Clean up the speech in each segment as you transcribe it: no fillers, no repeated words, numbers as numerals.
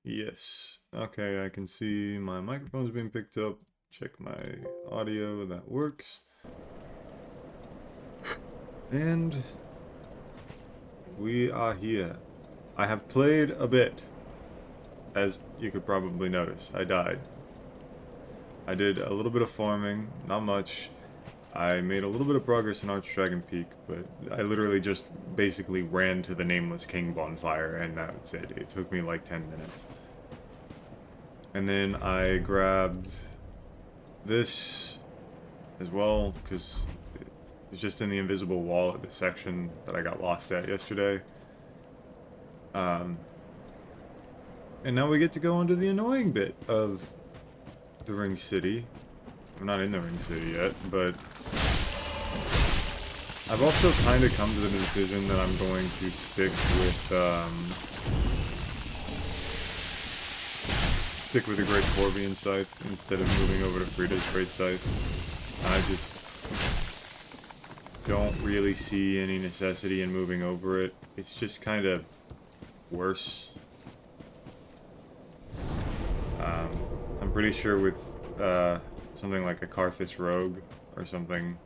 Yes. Okay, I can see my microphone's being picked up. Check my audio, that works. And we are here. I have played a bit. As you could probably notice, I died. I did a little bit of farming, not much. I made a little bit of progress in Archdragon Peak, but I literally just basically ran to the Nameless King bonfire, and that's it. It took me like 10 minutes. And then I grabbed this as well, because it's just in the invisible wall at the section that I got lost at yesterday. And now we get to go on to the annoying bit of the Ring City. I'm not in the Ring City yet, but I've also kind of come to the decision that I'm going to stick with the Great Corvian Scythe instead of moving over to Frida's Great Scythe. I just don't really see any necessity in moving over it. It's just kind of worse. I'm pretty sure with something like a Karthus Rogue or something,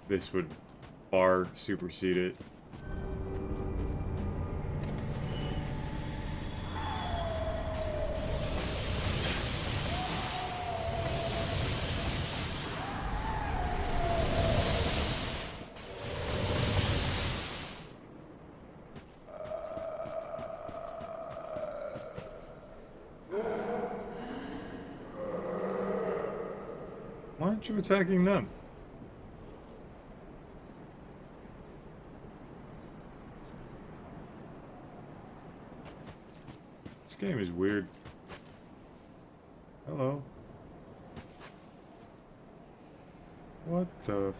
this would far supersede it. Why aren't you attacking them? This game is weird. Hello. What the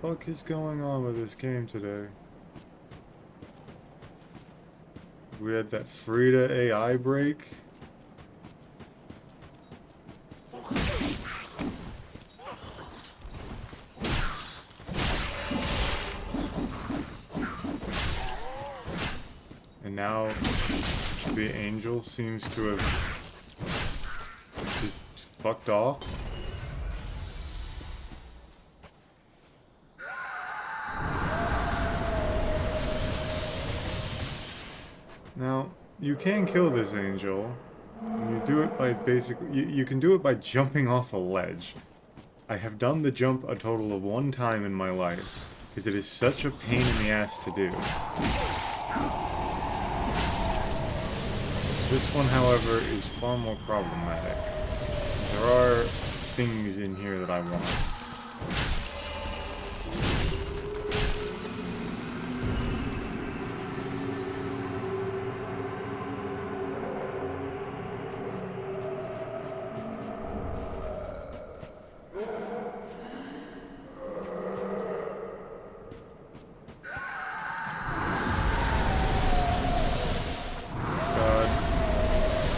fuck is going on with this game today? We had that Frida AI break. And now the angel seems to have just fucked off. Now, you can kill this angel. And you do it by you can do it by jumping off a ledge. I have done the jump a total of 1 time in my life, because it is such a pain in the ass to do. This one, however, is far more problematic. There are things in here that I want.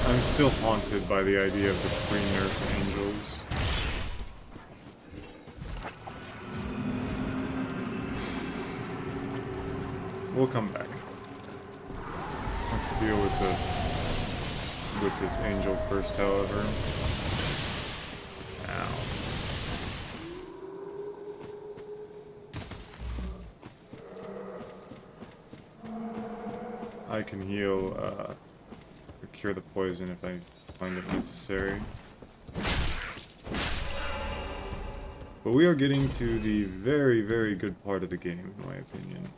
I'm still haunted by the idea of the pre-nerf angels. We'll come back. Let's deal with this angel first, however. Ow. I can heal, cure the poison if I find it necessary. But we are getting to the very, very good part of the game, in my opinion.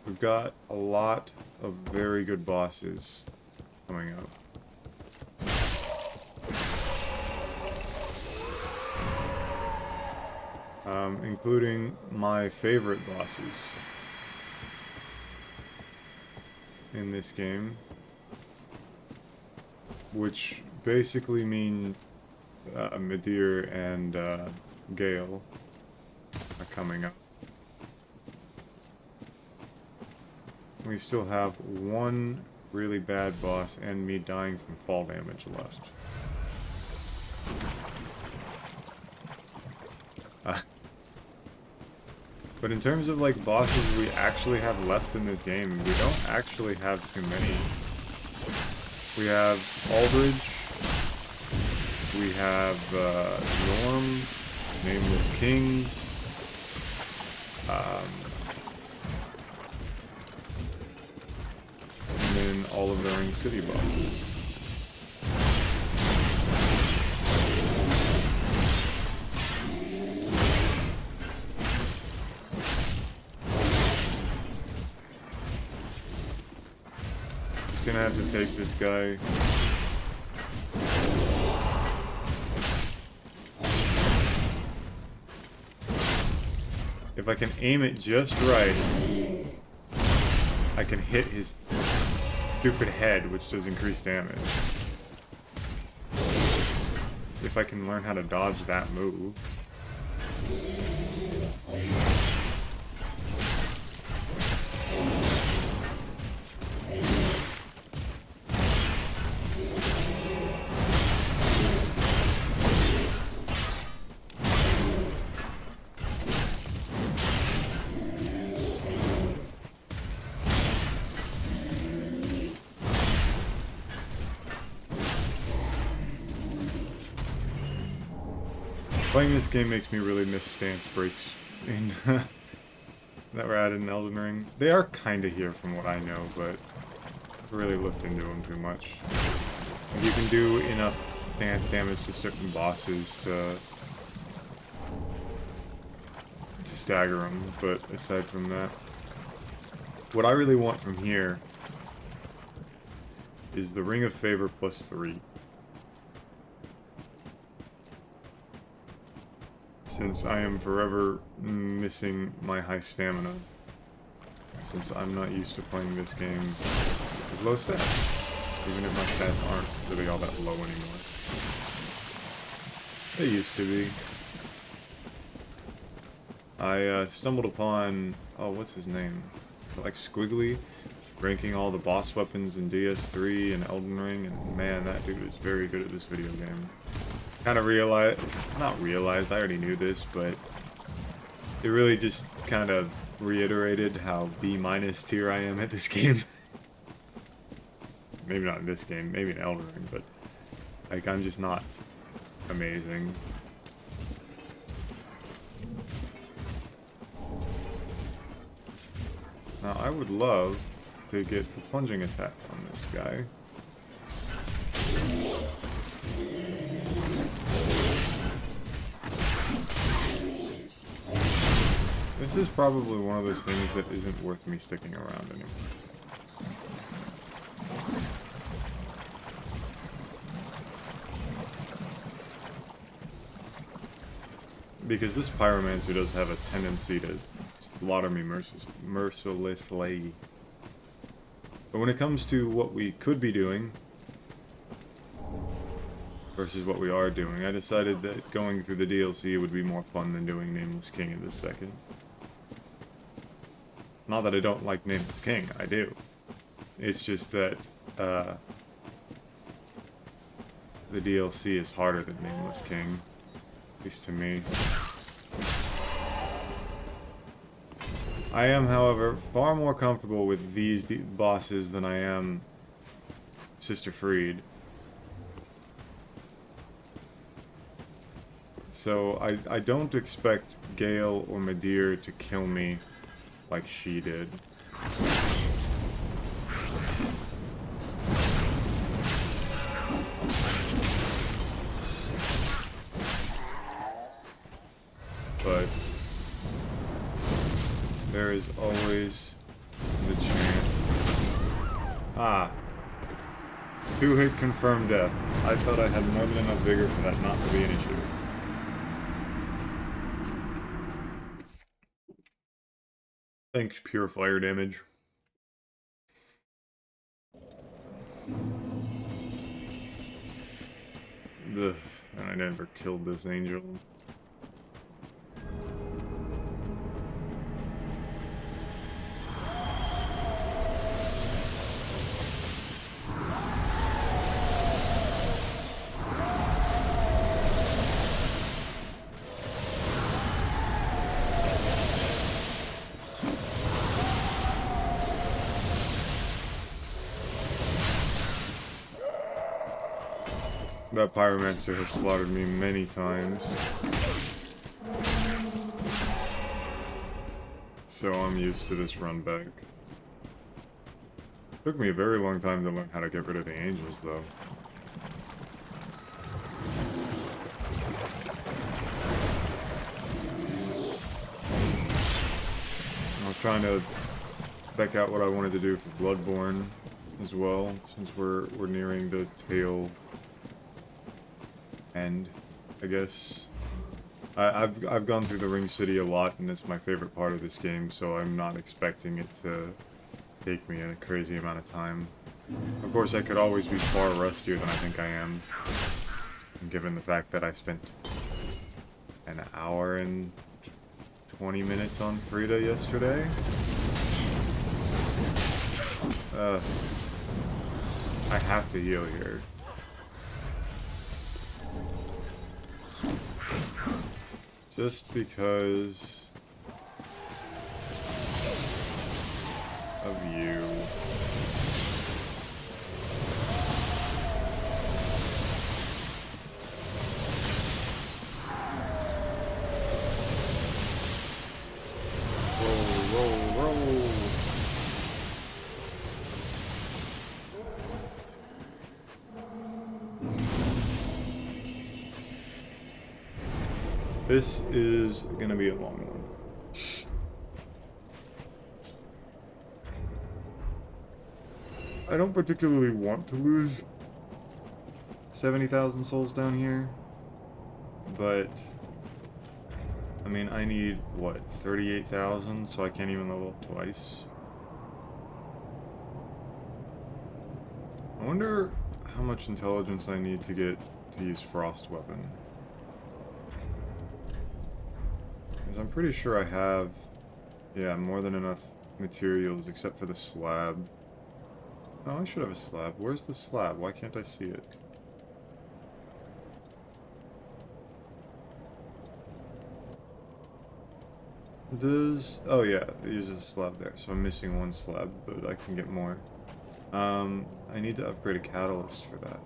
We've got a lot of very good bosses coming up. Including my favorite bosses in this game, which basically mean Midir and Gale are coming up. We still have one really bad boss and me dying from fall damage left. But in terms of like bosses we actually have left in this game, we don't actually have too many. We have Aldridge. We have Norm, Nameless King. And then all of the Ring City bosses. Just gonna have to take this guy. If I can aim it just right, I can hit his stupid head, which does increased damage. If I can learn how to dodge that move. Playing this game makes me really miss stance breaks in that were added in Elden Ring. They are kind of here from what I know, but I've really looked into them too much. Like you can do enough stance damage to certain bosses to stagger them, but aside from that, what I really want from here is the Ring of Favor +3. Since I am forever missing my high stamina. Since I'm not used to playing this game with low stats. Even if my stats aren't really all that low anymore. They used to be. I stumbled upon... oh, what's his name? Like Squiggly? Ranking all the boss weapons in DS3 and Elden Ring, and man, that dude is very good at this video game. Kind of realized, not realized, I already knew this, but it really just kind of reiterated how B- tier I am at this game. Maybe not in this game, maybe in Elden Ring, but like I'm just not amazing. Now I would love to get the plunging attack on this guy. This is probably one of those things that isn't worth me sticking around anymore. Because this pyromancer does have a tendency to slaughter me mercilessly. But when it comes to what we could be doing versus what we are doing, I decided that going through the DLC would be more fun than doing Nameless King in this second. Not that I don't like Nameless King, I do. It's just that the DLC is harder than Nameless King, at least to me. I am, however, far more comfortable with these bosses than I am Sister Fried. So I don't expect Gale or Midir to kill me like she did. But there is always the chance. Ah. 2-hit confirmed death. I thought I had more than enough vigor for that not to be an issue. Thanks, pure fire damage. Ugh, and I never killed this angel. That pyromancer has slaughtered me many times. So I'm used to this run back. Took me a very long time to learn how to get rid of the angels, though. I was trying to back out what I wanted to do for Bloodborne as well, since we're nearing the tail end, I guess. I've gone through the Ring City a lot, and it's my favorite part of this game, so I'm not expecting it to take me a crazy amount of time. Of course, I could always be far rustier than I think I am, given the fact that I spent an hour and 20 minutes on Frida yesterday. I have to heal here. Just because of you. Roll. This is gonna be a long one. I don't particularly want to lose 70,000 souls down here, but I mean, I need, what, 38,000, so I can't even level up twice. I wonder how much intelligence I need to get to use Frost Weapon. Because I'm pretty sure I have, yeah, more than enough materials except for the slab. Oh, I should have a slab. Where's the slab? Why can't I see it? Oh yeah, it uses a slab there, so I'm missing one slab, but I can get more. I need to upgrade a catalyst for that.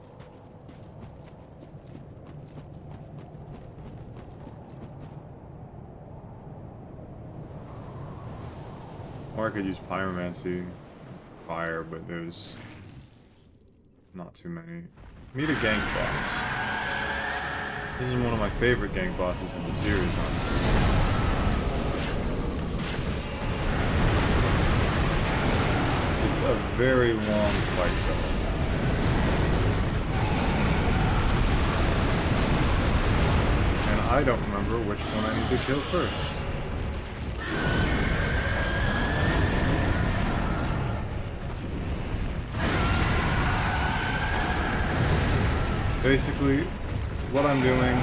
Or I could use pyromancy for fire, but there's not too many. Meet a gank boss. This is one of my favorite gank bosses in the series, honestly. It's a very long fight, though. And I don't remember which one I need to kill first. Basically, what I'm doing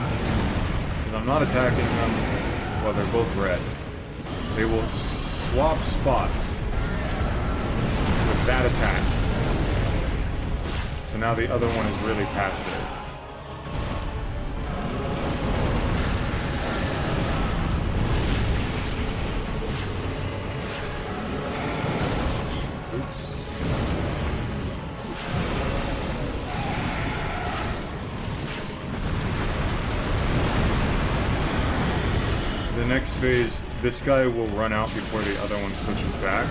is I'm not attacking them while they're both red. They will swap spots with that attack. So now the other one is really passive. Oops. The next phase, this guy will run out before the other one switches back.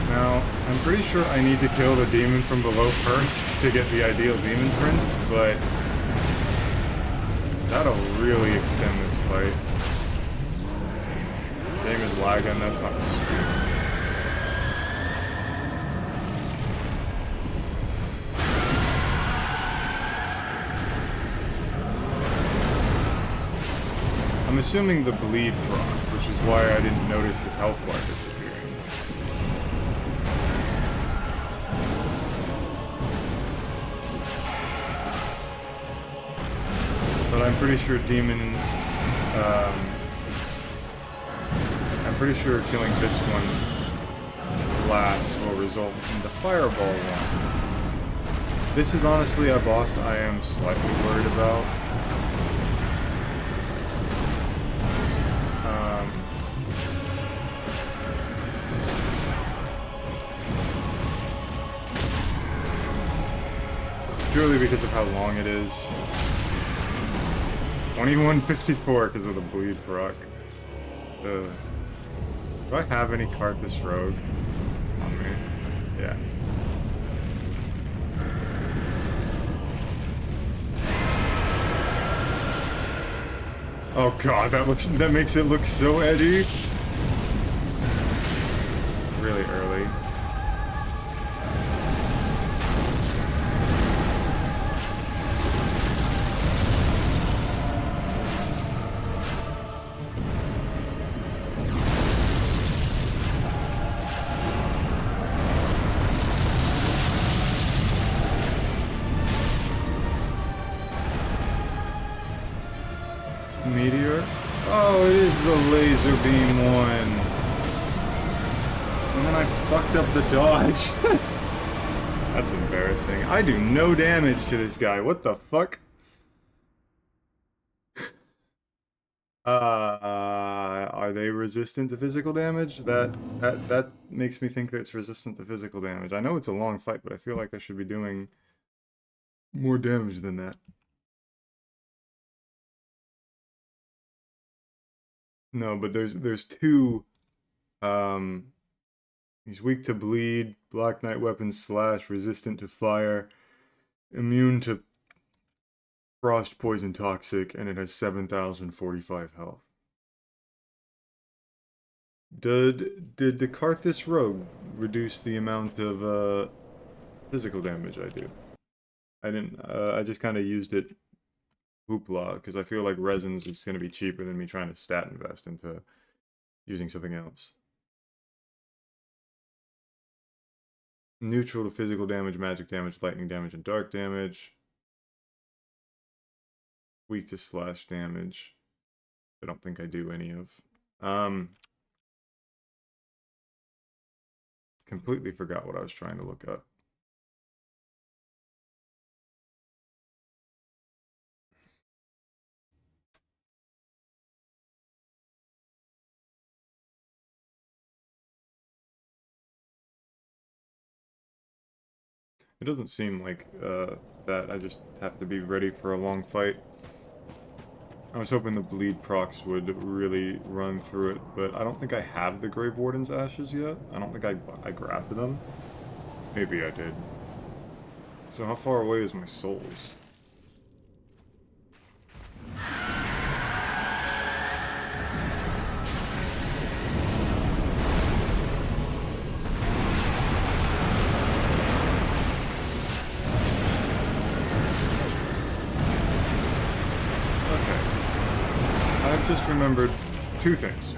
Now, I'm pretty sure I need to kill the demon from below first to get the ideal demon prince, but that'll really extend this fight. Game is lagging, that's not the stream. I'm assuming the bleed proc, which is why I didn't notice his health bar disappearing. But I'm pretty sure demon, I'm pretty sure killing this one last will result in the fireball one. This is honestly a boss I am slightly worried about. purely because of how long it is. 2154 because of the bleed proc. Do I have any Carthus Rogue on me? Yeah. Oh god, that makes it look so edgy. Really early. Midir? Oh, it is the laser beam one. And then I fucked up the dodge. That's embarrassing. I do no damage to this guy. What the fuck? Are they resistant to physical damage? That makes me think that it's resistant to physical damage. I know it's a long fight, but I feel like I should be doing more damage than that. No, but there's two. He's weak to bleed, Black Knight weapons slash, resistant to fire, immune to frost, poison, toxic, and it has 7,045 health. Did the Carthus Rogue reduce the amount of physical damage I do? I didn't. I just kind of used it hoopla because I feel like resins is going to be cheaper than me trying to stat invest into using something else. Neutral to physical damage, magic damage, lightning damage, and dark damage. Weak to slash damage. I don't think I do any of. Completely forgot what I was trying to look up. It doesn't seem like that. I just have to be ready for a long fight. I was hoping the bleed procs would really run through it, but I don't think I have the Grave Warden's Ashes yet. I don't think I grabbed them. Maybe I did. So how far away is my souls? I've just remembered two things.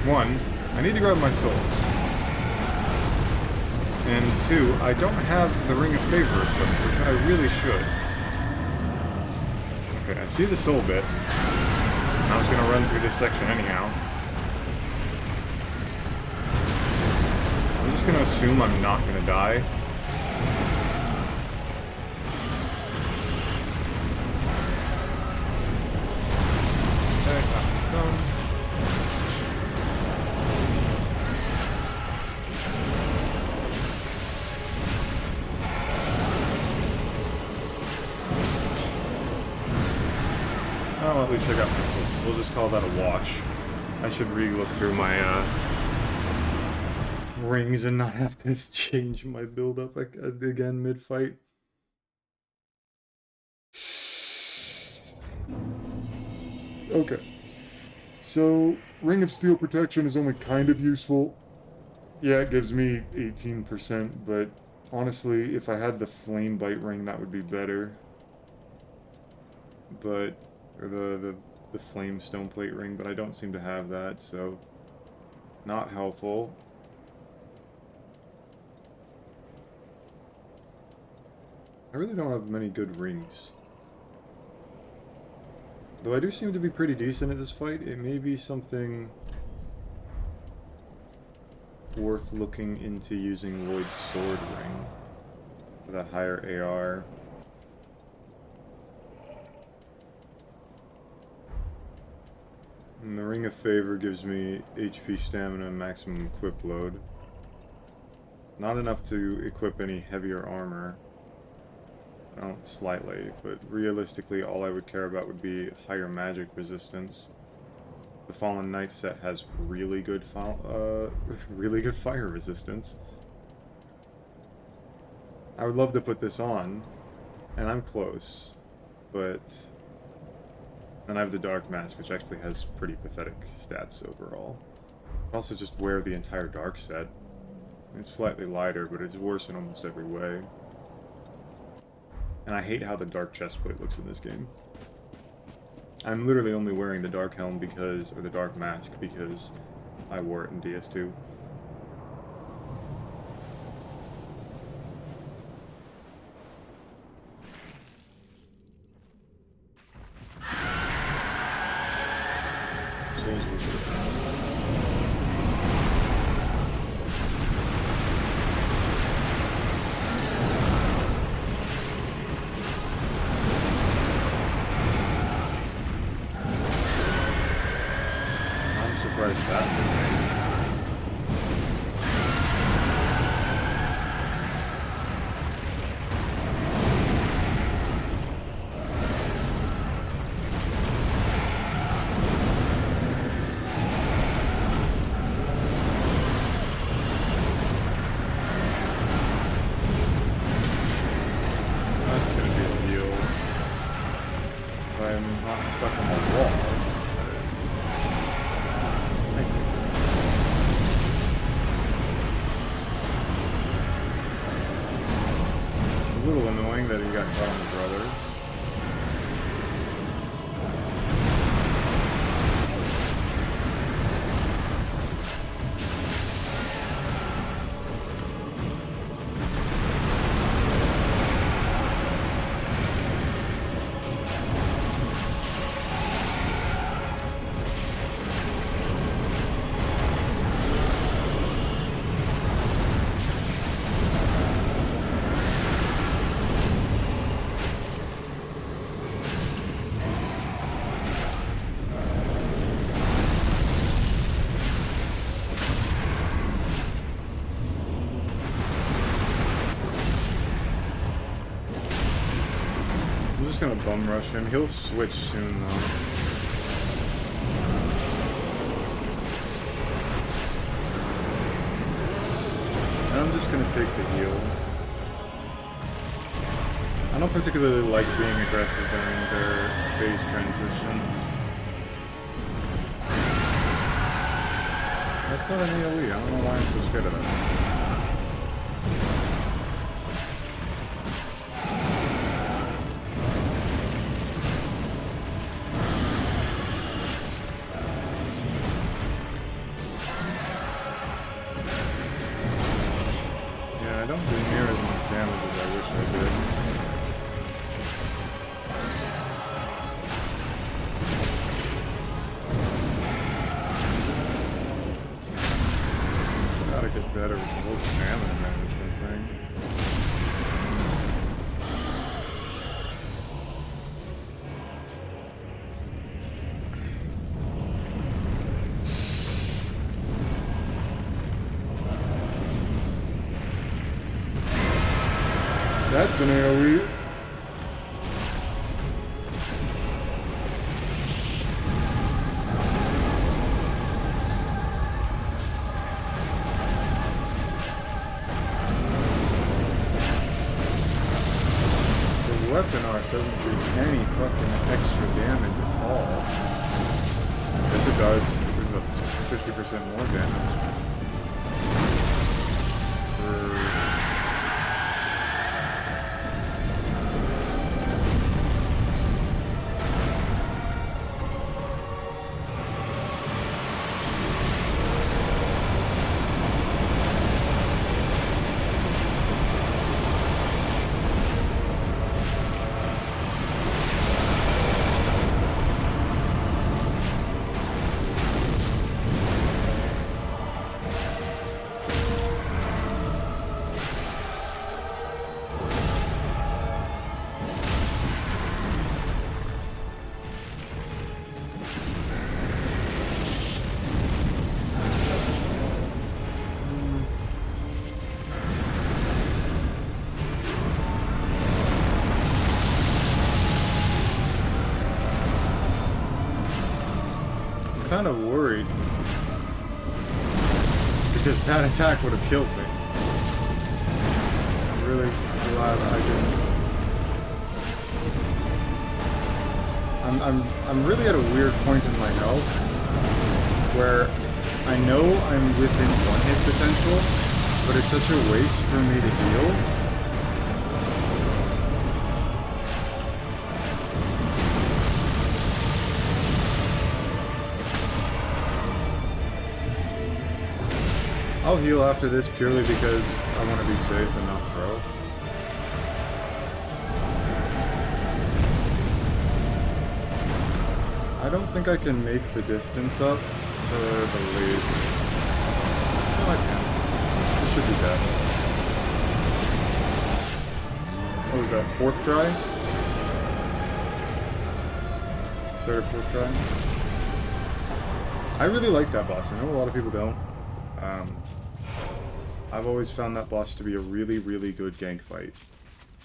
One, I need to grab my souls. And two, I don't have the Ring of Favor equipped, which I really should. Okay, I see the soul bit. I was gonna run through this section anyhow. I'm just gonna assume I'm not gonna die. Well, at least I got this. We'll just call that a wash. I should re-look through my rings and not have to change my build-up again mid-fight. Okay. So, Ring of Steel Protection is only kind of useful. Yeah, it gives me 18%, but honestly, if I had the Flame Bite Ring, that would be better. But, or the Flame Stone Plate Ring, but I don't seem to have that, so not helpful. I really don't have many good rings. Though I do seem to be pretty decent at this fight, it may be something worth looking into using Lloyd's Sword Ring for that higher AR. And the Ring of Favor gives me HP, stamina, and maximum equip load. Not enough to equip any heavier armor. well, slightly, but realistically all I would care about would be higher magic resistance. The Fallen Knight set has really good really good fire resistance. I would love to put this on, and I'm close, but then I have the Dark Mask, which actually has pretty pathetic stats overall. I also just wear the entire Dark set. It's slightly lighter, but it's worse in almost every way. And I hate how the Dark Chestplate looks in this game. I'm literally only wearing the Dark Helm because, or the Dark Mask, because I wore it in DS2. Gonna bum rush him. He'll switch soon though. And I'm just gonna take the heal. I don't particularly like being aggressive during their phase transition. That's not an AoE. I don't know why I'm so scared of that. That's an AoE. The weapon art doesn't do any fucking extra damage at all. Yes, it does. It does about 50% more damage. kind of worried. Because that attack would have killed me. I'm really glad I didn't. I'm really at a weird point in my health where I know I'm within one hit potential, but it's such a waste for me to heal. I'll heal after this purely because I want to be safe and not throw. I don't think I can make the distance up for the lead. No, I can. It should be dead. What was that, 4th try? 3rd or 4th try? I really like that boss. I know a lot of people don't. I've always found that boss to be a really, really good gank fight.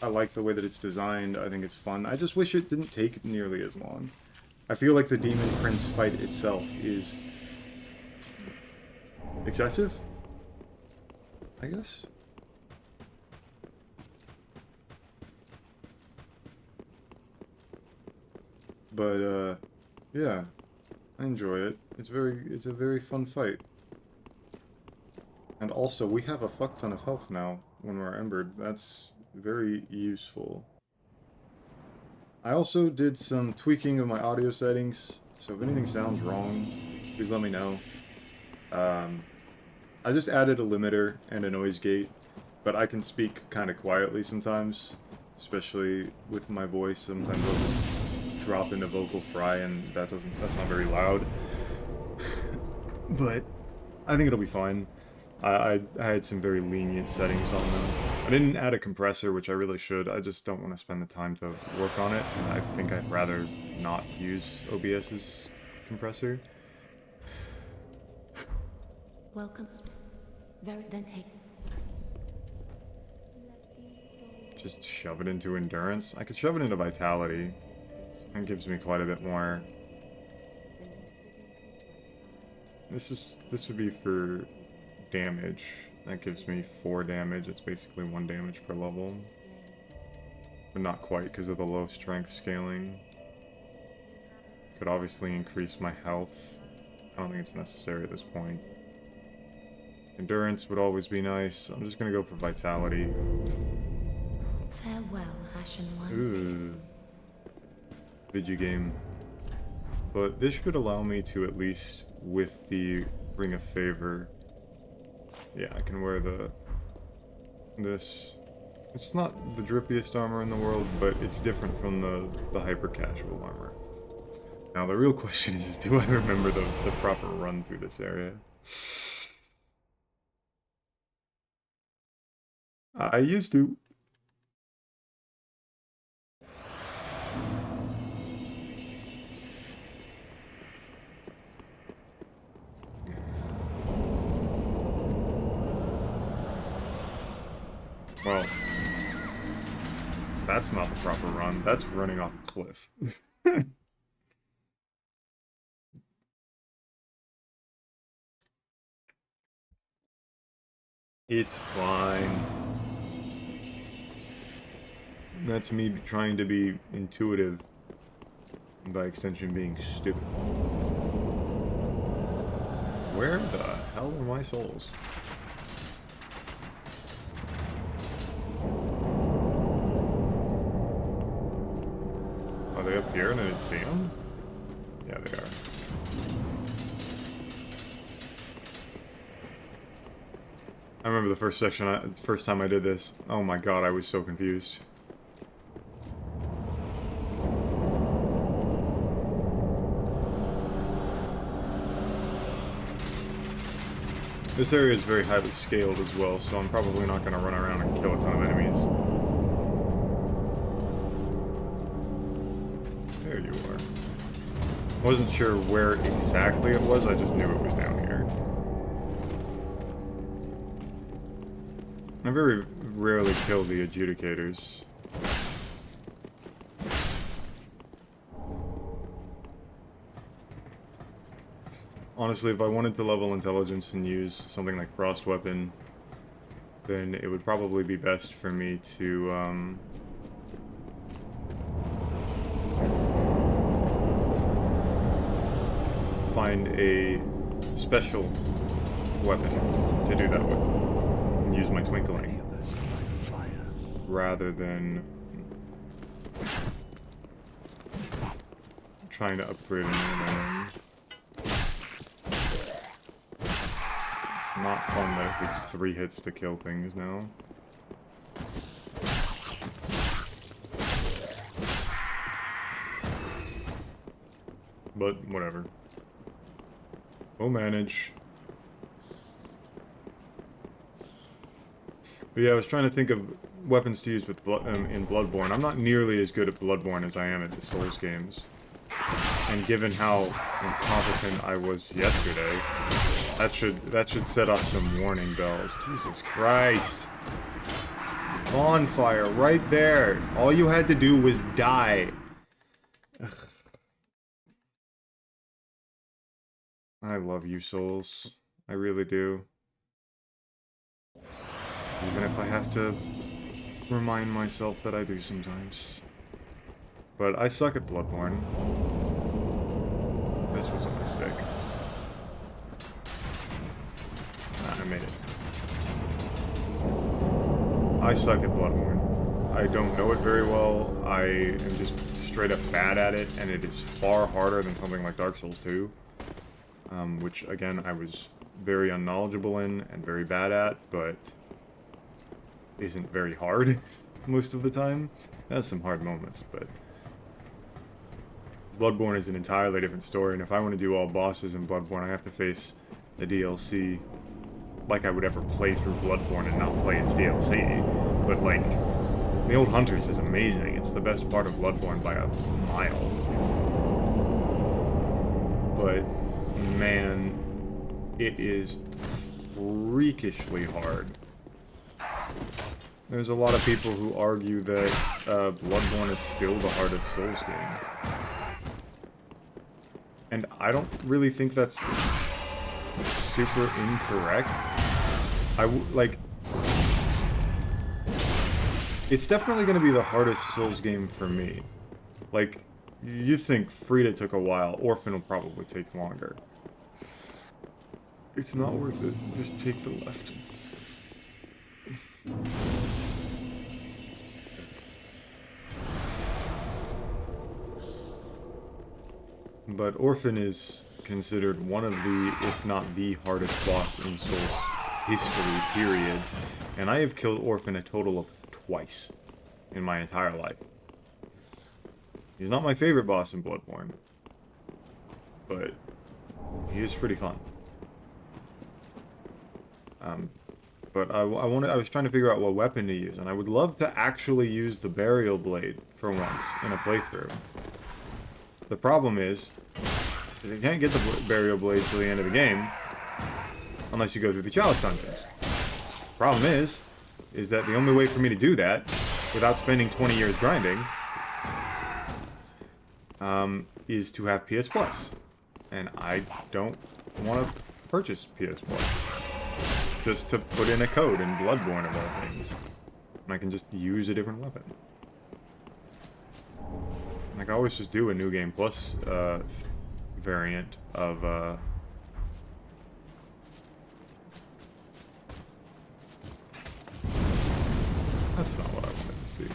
I like the way that it's designed. I think it's fun. I just wish it didn't take nearly as long. I feel like the Demon Prince fight itself is excessive, I guess. But, yeah, I enjoy it. It's a very fun fight. And also, we have a fuck ton of health now when we're embered. That's very useful. I also did some tweaking of my audio settings, so if anything sounds wrong, please let me know. I just added a limiter and a noise gate, but I can speak kind of quietly sometimes, especially with my voice. Sometimes I'll just drop into vocal fry, and that's not very loud. But I think it'll be fine. I had some very lenient settings on them. I didn't add a compressor, which I really should. I just don't want to spend the time to work on it. And I think I'd rather not use OBS's compressor. Welcome. Then take. Just shove it into endurance. I could shove it into vitality. That gives me quite a bit more. This would be for damage. That gives me 4 damage. It's basically 1 damage per level. But not quite because of the low strength scaling. Could obviously increase my health. I don't think it's necessary at this point. Endurance would always be nice. I'm just gonna go for vitality. Farewell, Ashen One. Ooh. Video game. But this should allow me to at least, with the Ring of Favor, yeah, I can wear this. It's not the drippiest armor in the world, but it's different from the hyper-casual armor. Now, the real question is do I remember the proper run through this area? I used to. Well, that's not the proper run. That's running off a cliff. It's fine. That's me trying to be intuitive, and by extension being stupid. Where the hell are my souls? Are they up here and I didn't see them? Yeah, they are. I remember the first section, the first time I did this. Oh my god, I was so confused. This area is very highly scaled as well, so I'm probably not going to run around and kill a ton of enemies. There you are. I wasn't sure where exactly it was, I just knew it was down here. I very rarely kill the adjudicators. Honestly, if I wanted to level intelligence and use something like Frost Weapon, then it would probably be best for me to, find a special weapon to do that with, and use my twinkling, rather than trying to upgrade an Not fun that it takes 3 hits to kill things now. But, whatever. We'll manage. But yeah, I was trying to think of weapons to use with in Bloodborne. I'm not nearly as good at Bloodborne as I am at the Souls games. And given how incompetent I was yesterday, that should set off some warning bells. Jesus Christ. Bonfire right there. All you had to do was die. Ugh. I love you, Souls. I really do. Even if I have to remind myself that I do sometimes. But I suck at Bloodborne. This was a mistake. I made it. I suck at Bloodborne. I don't know it very well. I am just straight up bad at it, and it is far harder than something like Dark Souls 2. Which, again, I was very unknowledgeable in and very bad at, but isn't very hard most of the time. It has some hard moments, but Bloodborne is an entirely different story, and if I want to do all bosses in Bloodborne, I have to face the DLC like I would ever play through Bloodborne and not play its DLC. But, like, the Old Hunters is amazing. It's the best part of Bloodborne by a mile. But, man, it is freakishly hard. There's a lot of people who argue that Bloodborne is still the hardest Souls game. And I don't really think that's super incorrect. It's definitely going to be the hardest Souls game for me. Like, you think Frida took a while, Orphan will probably take longer. It's not worth it. Just take the left. But Orphan is considered one of the, if not the hardest boss in Souls history, period. And I have killed Orphan a total of twice in my entire life. He's not my favorite boss in Bloodborne, but he is pretty fun. But I was trying to figure out what weapon to use, and I would love to actually use the Burial Blade for once in a playthrough. The problem is you can't get the Burial Blade till the end of the game unless you go through the Chalice dungeons. Problem is that the only way for me to do that without spending 20 years grinding is to have PS Plus. And I don't want to purchase PS Plus just to put in a code in Bloodborne of all things. And I can just use a different weapon. I can always just do a New Game Plus variant of that's not what I wanted to see.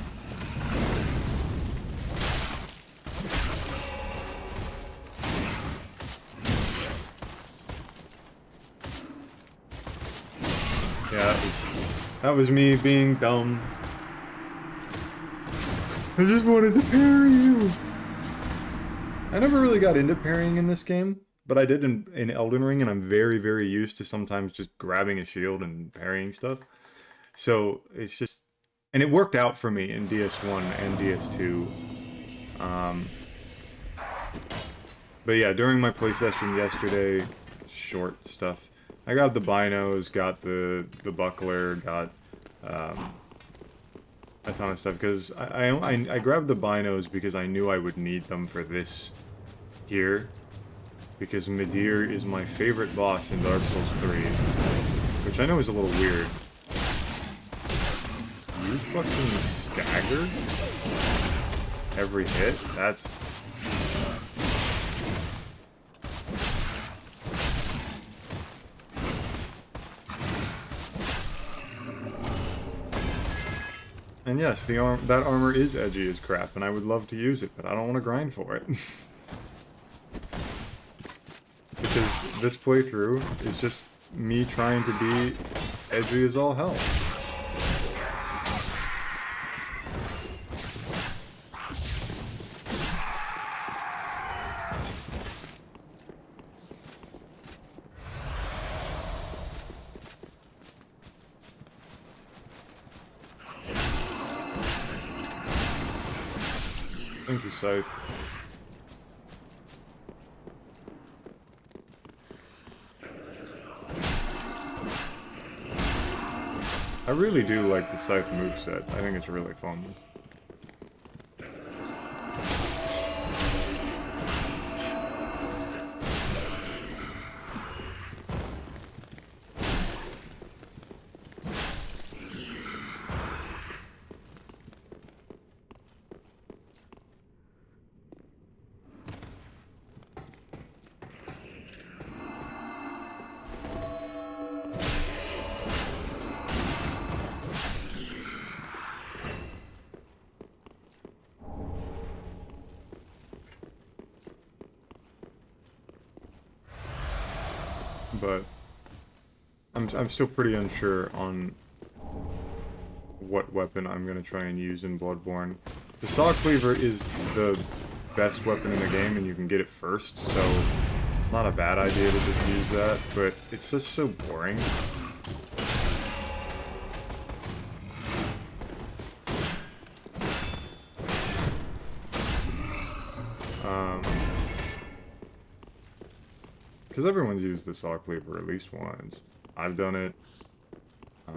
Yeah, that was me being dumb. I just wanted to parry you. I never really got into parrying in this game, but I did in Elden Ring, and I'm very, very used to sometimes just grabbing a shield and parrying stuff. So it's just, and it worked out for me in DS1 and DS2. But yeah, during my play session yesterday, short stuff, I got the binos, got the buckler, got a ton of stuff, because I grabbed the binos because I knew I would need them for this here. because Midir is my favorite boss in Dark Souls 3, which I know is a little weird. You fucking stagger every hit? That's... And yes, that armor is edgy as crap, and I would love to use it, but I don't want to grind for it. Because this playthrough is just me trying to be edgy as all hell. Thank you, Scythe. I really do like the Scythe moveset. I think it's really fun. But I'm still pretty unsure on what weapon I'm gonna try and use in Bloodborne. The Saw Cleaver is the best weapon in the game, and you can get it first, so it's not a bad idea to just use that, but it's just so boring. Because everyone's used the Saw Cleaver at least once. I've done it.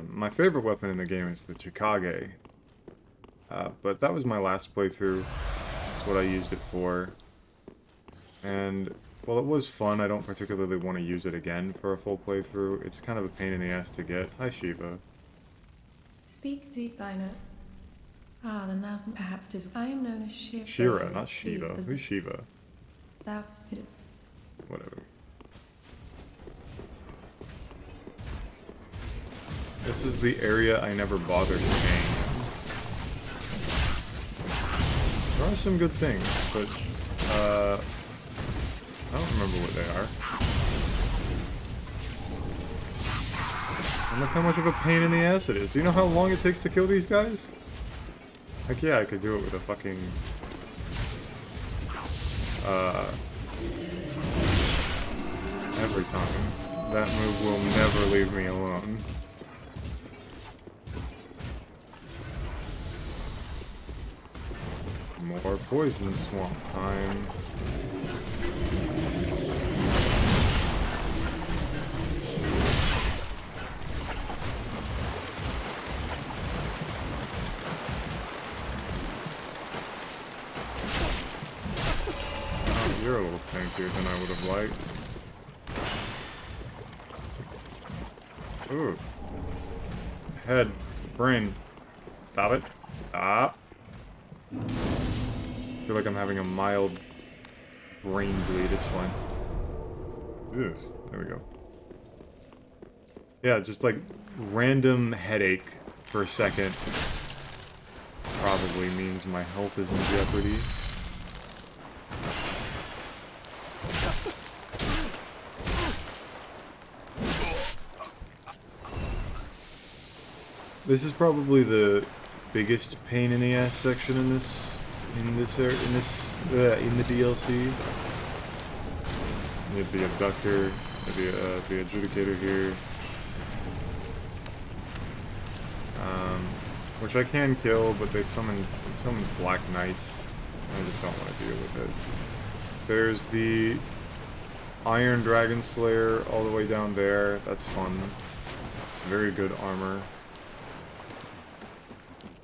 My favorite weapon in the game is the Chikage. But that was my last playthrough. That's what I used it for. And while it was fun, I don't particularly want to use it again for a full playthrough. It's kind of a pain in the ass to get. Hi, Shiva. Speak deep, I know. Ah, then thou perhaps tis. I am known as Shiva. Shira, not Shiva. Who's Shiva? Thou hast hit it. Whatever. This is the area I never bothered to gain. There are some good things, but, I don't remember what they are. And look how much of a pain in the ass it is. Do you know how long it takes to kill these guys? Heck yeah, I could do it with a fucking... every time. That move will never leave me alone. More poison swamp time. Oh, you're a little tankier than I would have liked. Ooh. Head. Brain. Stop it. Stop. I feel like I'm having a mild brain bleed. It's fine. Ugh, there we go. Yeah, just like random headache for a second probably means my health is in jeopardy. This is probably the biggest pain in the ass section in the DLC. You have the abductor, the adjudicator here, which I can kill, but they summon Black Knights. I just don't want to deal with it. There's the Iron Dragon Slayer all the way down there. That's fun. It's very good armor.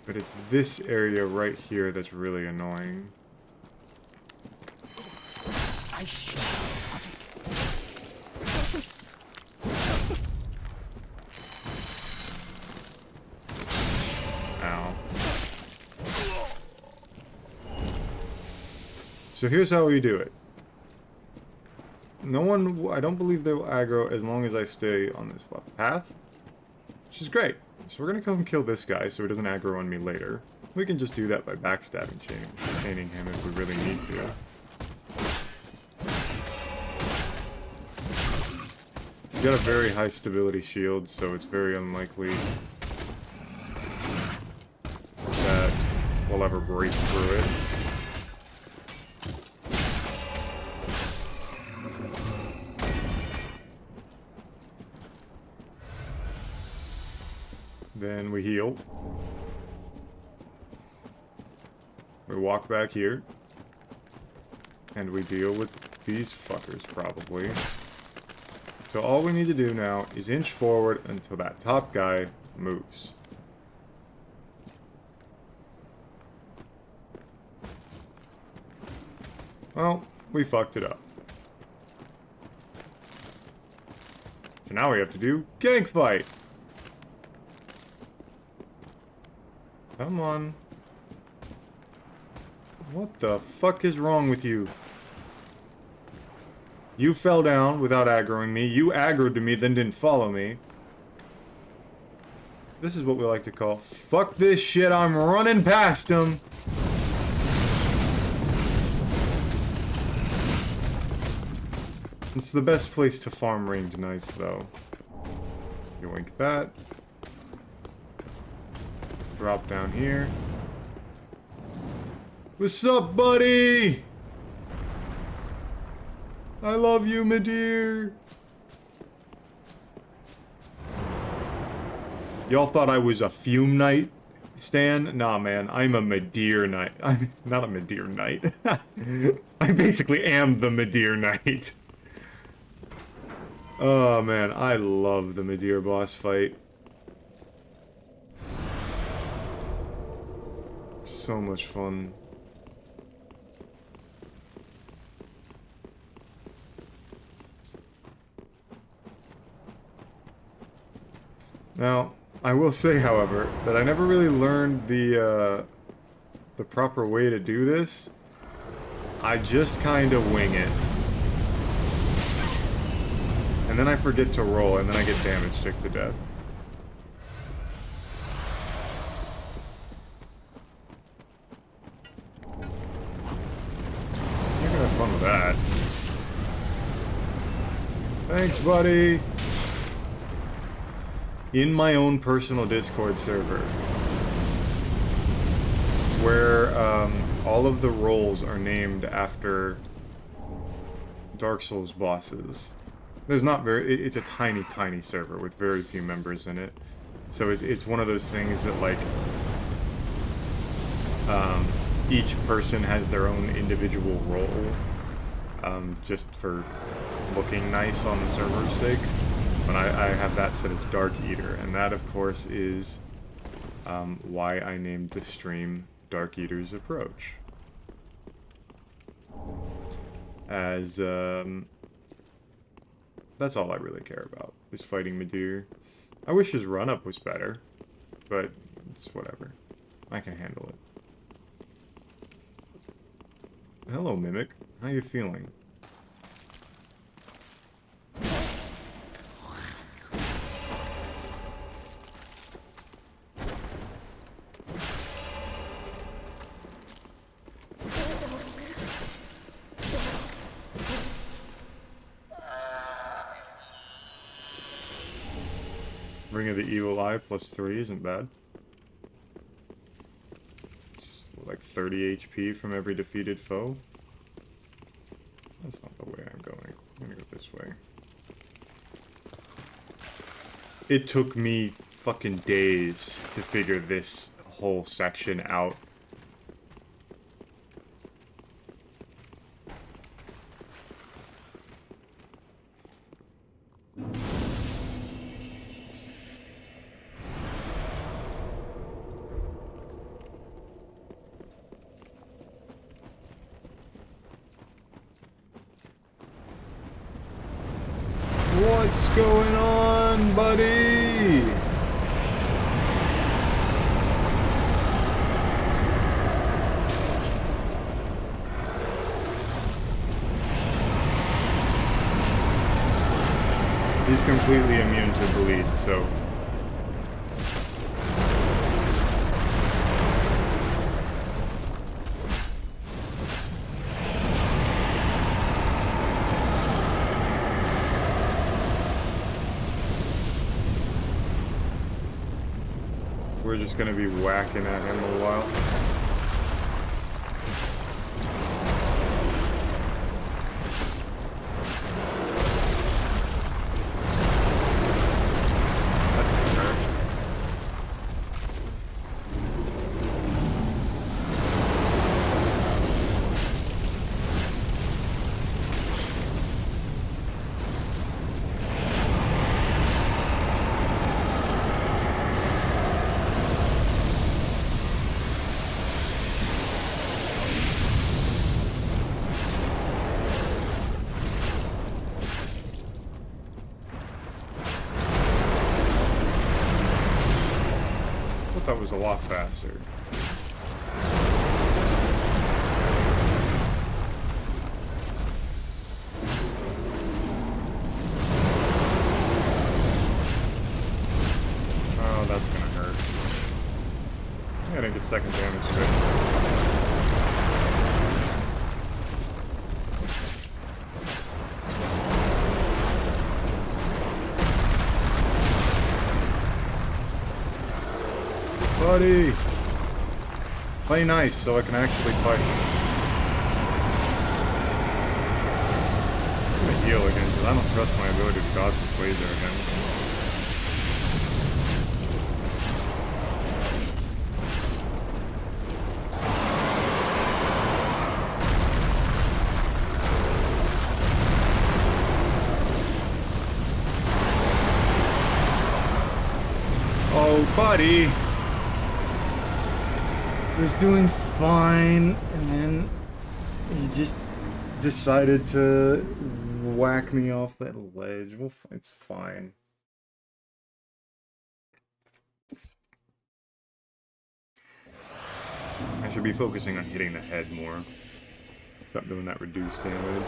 But it's this area right here that's really annoying. I shall cut it. So here's how we do it. No one, I don't believe they will aggro as long as I stay on this left path. Which is great. So we're gonna come kill this guy so he doesn't aggro on me later. We can just do that by backstabbing chaining him if we really need to. He's got a very high stability shield, so it's very unlikely that we'll ever break through it. Then we heal. We walk back here. And we deal with these fuckers, probably. So all we need to do now is inch forward until that top guy moves. Well, we fucked it up. So now we have to do gank fight. Come on. What the fuck is wrong with you? You fell down without aggroing me. You aggroed to me, then didn't follow me. This is what we like to call, fuck this shit, I'm running past him. It's the best place to farm ranged knights, though. Yoink that. Drop down here. What's up, buddy? I love you, Midir. Y'all thought I was a Fume Knight, Stan? Nah, man, I'm a Midir Knight. I'm not a Midir Knight. I basically am the Midir Knight. Oh, man, I love the Midir boss fight. So much fun. Now, I will say, however, that I never really learned the proper way to do this. I just kind of wing it. And then I forget to roll, and then I get damage stick to death. You're gonna have fun with that. Thanks, buddy! In my own personal Discord server, where all of the roles are named after Dark Souls bosses. There's not very, it's a tiny, tiny server with very few members in it. So it's one of those things that, like, each person has their own individual role, just for looking nice on the server's sake. But I have that set as Dark Eater, and that, of course, is why I named the stream Dark Eater's Approach. As, that's all I really care about, is fighting Midir. I wish his run-up was better, but it's whatever. I can handle it. Hello, Mimic. How you feeling? Ring of the Evil Eye +3 isn't bad. It's like 30 HP from every defeated foe. That's not the way I'm going. I'm gonna go this way. It took me fucking days to figure this whole section out. What's going on, buddy? He's completely immune to bleed, so... We're just gonna be whacking at him a while. That's gonna hurt. That was a lot faster. Oh, that's gonna hurt. I didn't get second damage today. Buddy! Play nice so I can actually fight. I'm gonna heal again because I don't trust my ability to dodge this laser again. Oh, buddy! Was doing fine, and then he just decided to whack me off that ledge. Well, it's fine. I should be focusing on hitting the head more. Stop doing that reduced damage.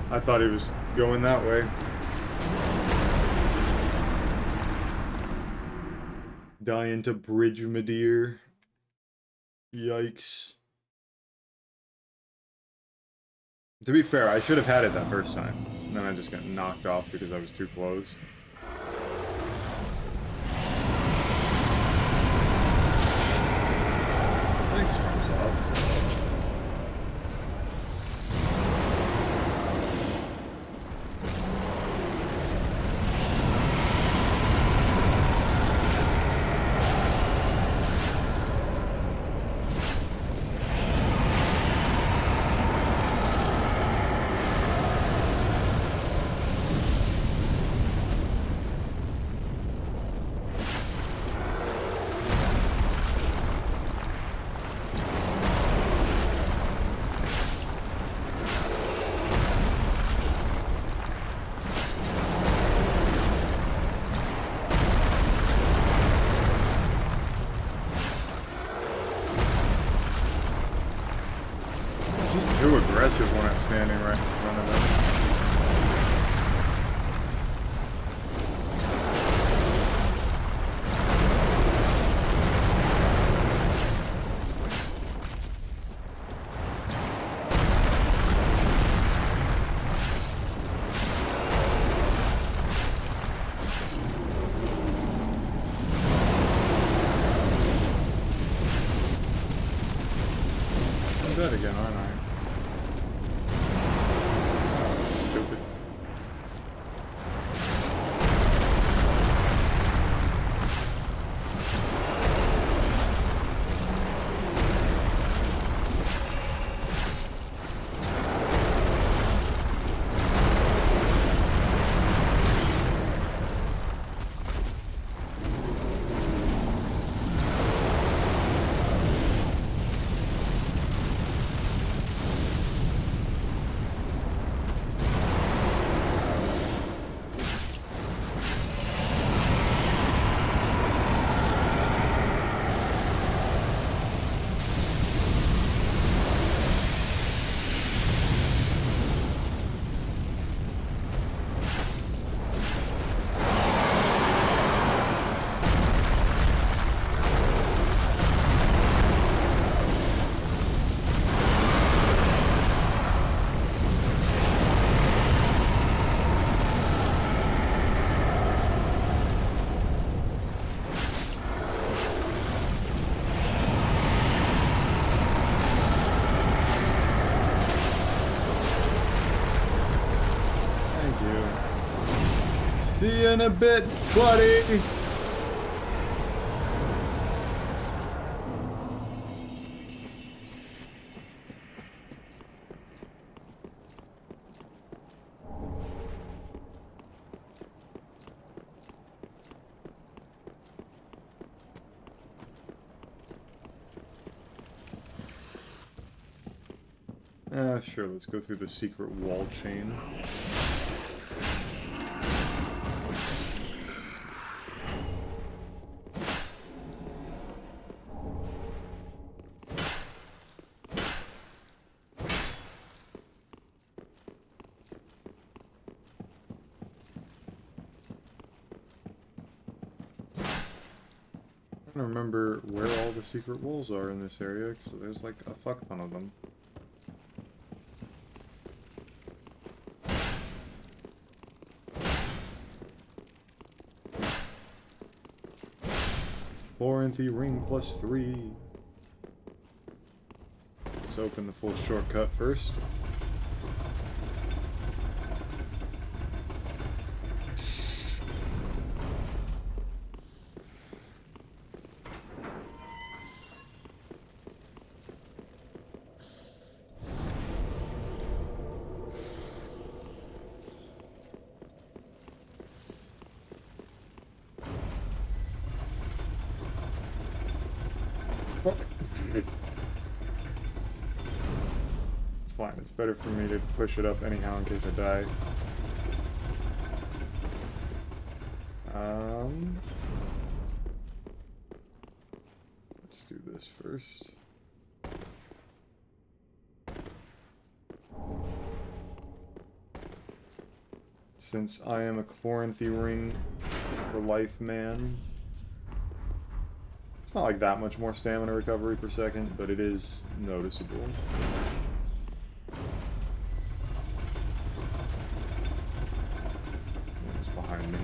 I thought he was going that way. Die into Bridge Midir. Yikes. To be fair, I should have had it that first time. And then I just got knocked off because I was too close. Thanks, Fromsoft. you. See you in a bit, buddy! Sure, let's go through the secret wall chain. I don't remember where all the secret walls are in this area, so there's like a fuck ton of them. Florentine ring +3. Let's open the full shortcut first. Fine, it's better for me to push it up anyhow in case I die. Let's do this first. Since I am a Florentine ring for life man, it's not like that much more stamina recovery per second, but it is noticeable. It's behind me.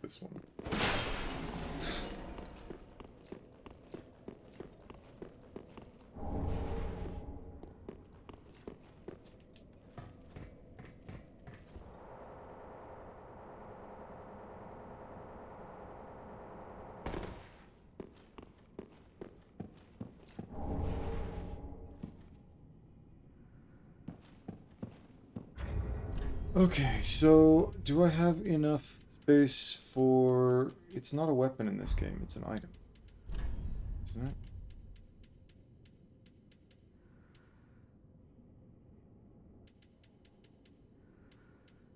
This one. Okay, so do I have enough space for... It's not a weapon in this game, it's an item. Isn't it?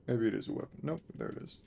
Maybe it is a weapon. Nope, there it is.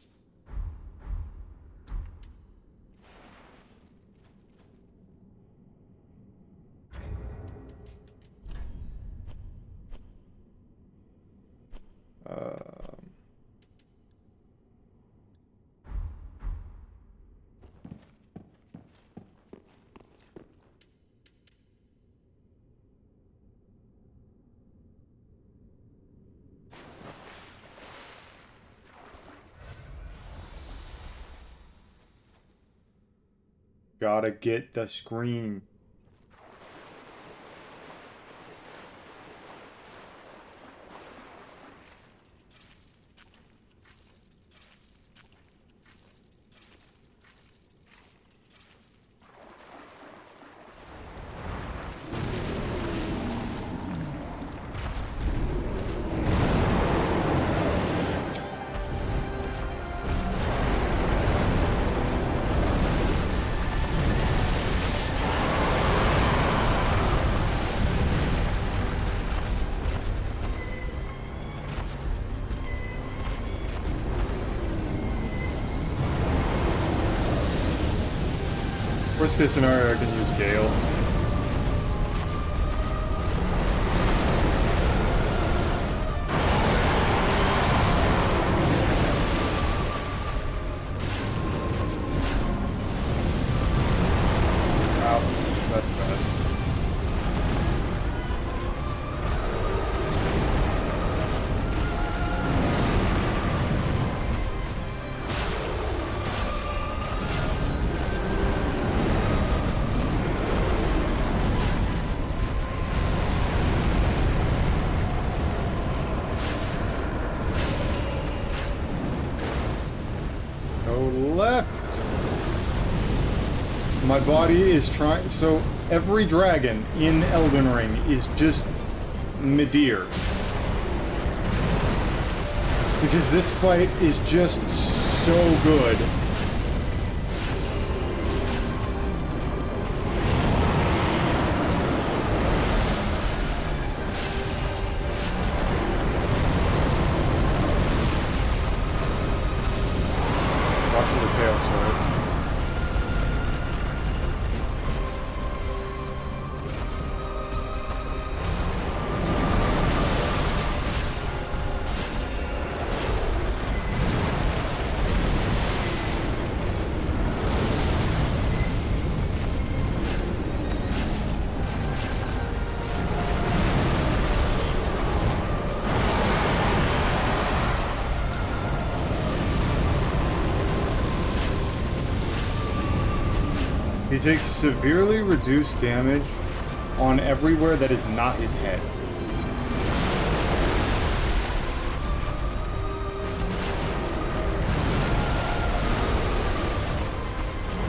Gotta get the screen. Worst case scenario, I can use Gale. Ow, that's bad. My body is trying... So, every dragon in Elden Ring is just Midir. Because this fight is just so good. Watch for the tail sword. He takes severely reduced damage on everywhere that is not his head.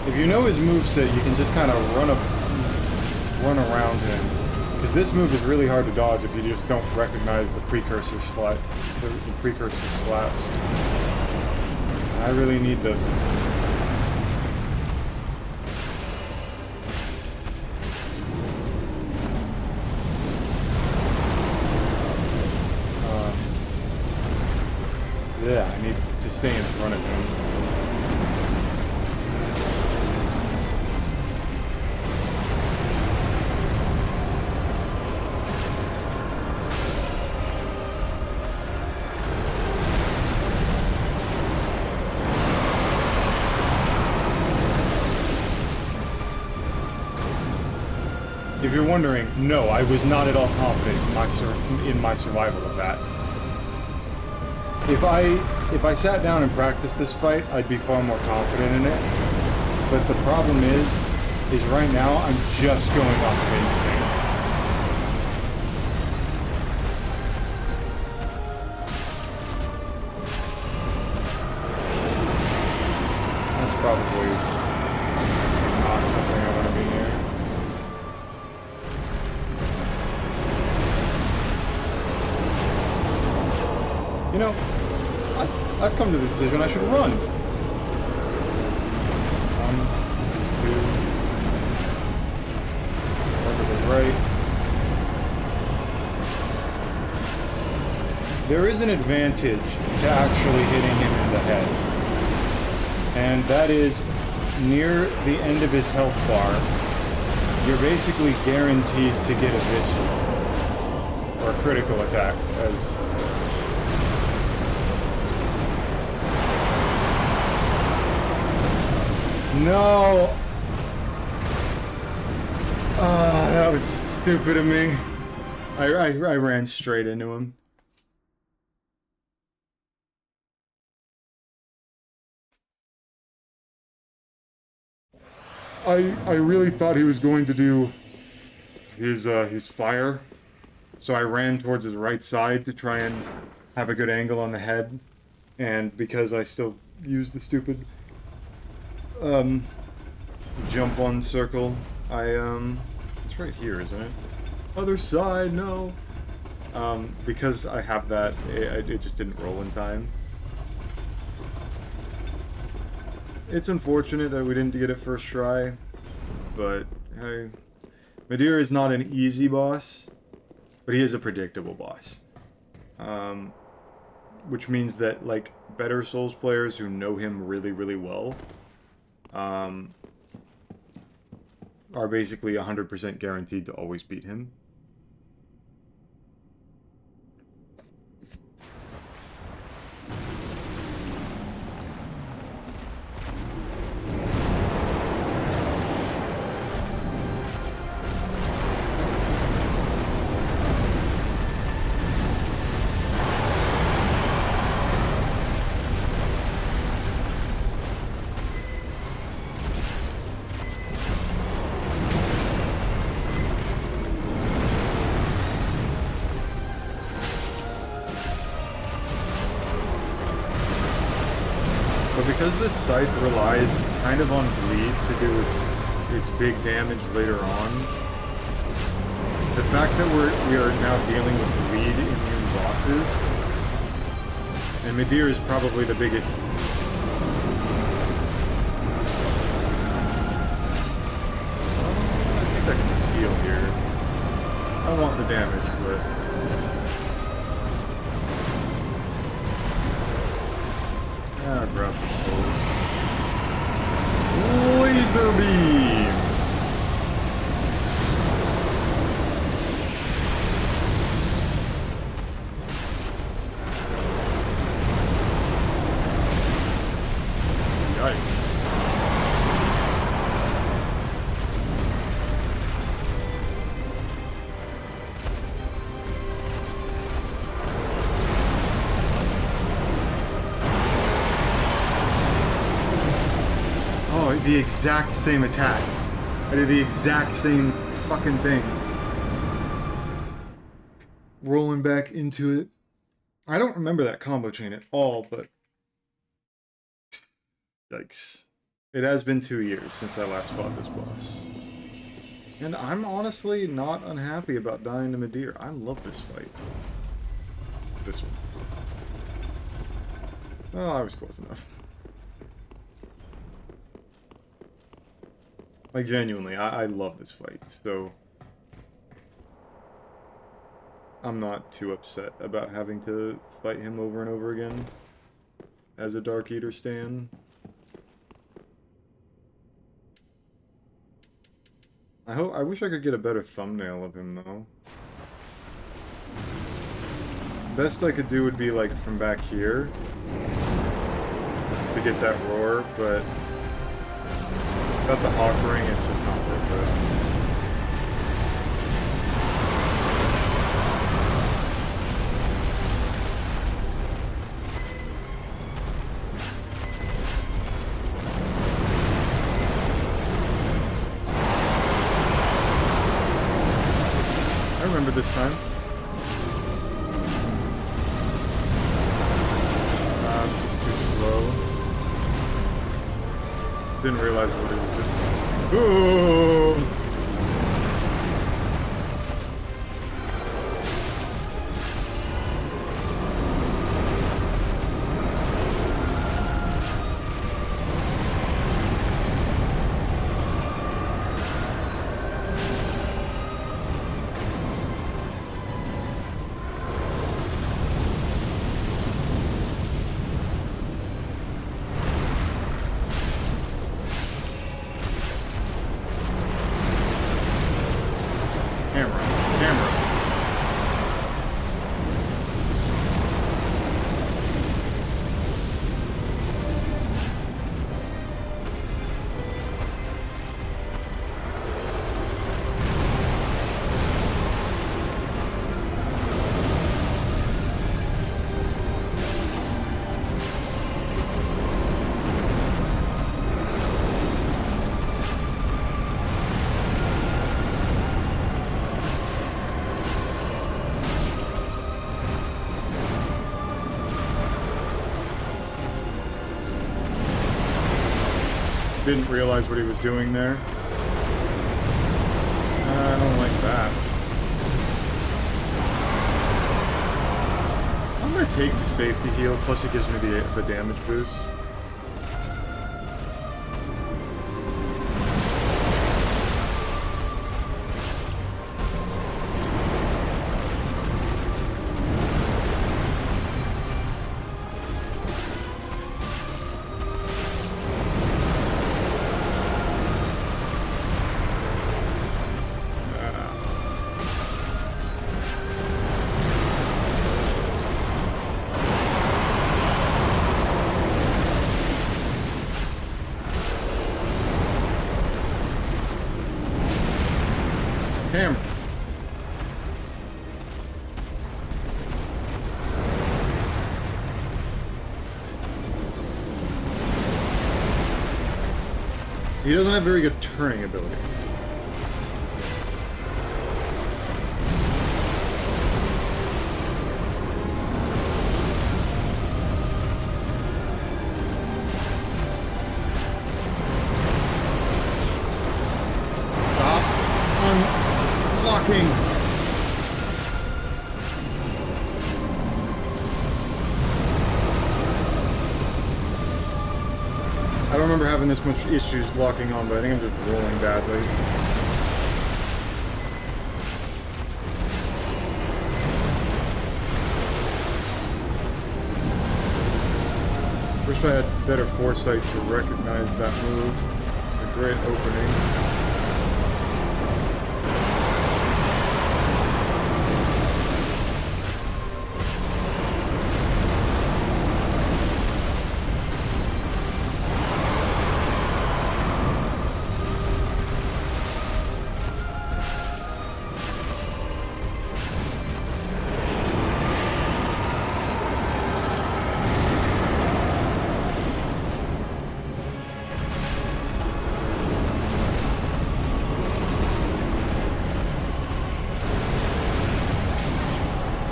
If you know his moveset, you can just kind of run around him. Because this move is really hard to dodge if you just don't recognize the precursor the precursor slaps. I really need the... Yeah, I need to stay in front of him. If you're wondering, no, I was not at all confident in my survival of that. If I sat down and practiced this fight, I'd be far more confident in it. But the problem is right now I'm just going off of instinct. That's probably not something I want to be near. You know, I've come to the decision I should run. 1, 2, over the right. There is an advantage to actually hitting him in the head. And that is, near the end of his health bar, you're basically guaranteed to get a visceral. Or a critical attack, as... No! That was stupid of me. I ran straight into him. I really thought he was going to do his fire, so I ran towards his right side to try and have a good angle on the head, and because I still use the stupid jump on circle, it's right here, isn't it? Other side, no. Because I have that, it just didn't roll in time. It's unfortunate that we didn't get it first try, but hey, Midir is not an easy boss, but he is a predictable boss. Which means that, like, better Souls players who know him really, really well, are basically 100% guaranteed to always beat him. Because this scythe relies kind of on bleed to do its its big damage later on. The fact that we are now dealing with bleed immune bosses, and Midir is probably the biggest. I think I can just heal here. I don't want the damage, but grab the souls. Laser beam. Yikes. Oh, the exact same attack. I did the exact same fucking thing. Rolling back into it. I don't remember that combo chain at all, but yikes. It has been 2 years since I last fought this boss. And I'm honestly not unhappy about dying to Midir. I love this fight. This one. Oh, I was close enough. Like, genuinely, I love this fight, so I'm not too upset about having to fight him over and over again as a Dark Eater stan. I wish I could get a better thumbnail of him, though. Best I could do would be, like, from back here to get that roar, but without the Hawk Ring, it's just not worth it. I remember this time. I'm just too slow. Didn't realize what it was doing. Ooh! Camera. Didn't realize what he was doing there. I don't like that. I'm gonna take the safety heal, plus it gives me the damage boost. Hammer. He doesn't have very good turning ability. locking! I don't remember having this much issues locking on, but I think I'm just rolling badly. Wish I had better foresight to recognize that move. It's a great opening.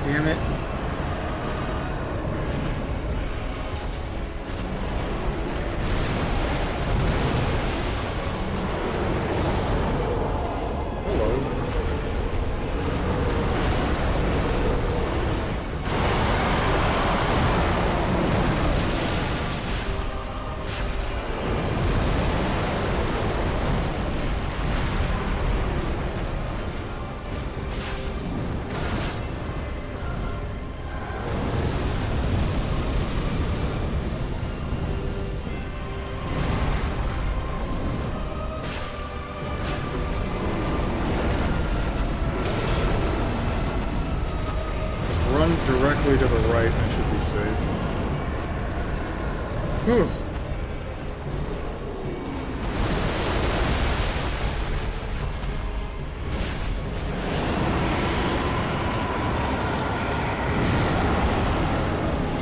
Damn it. Hello. Run directly to the right and I should be safe. Whew.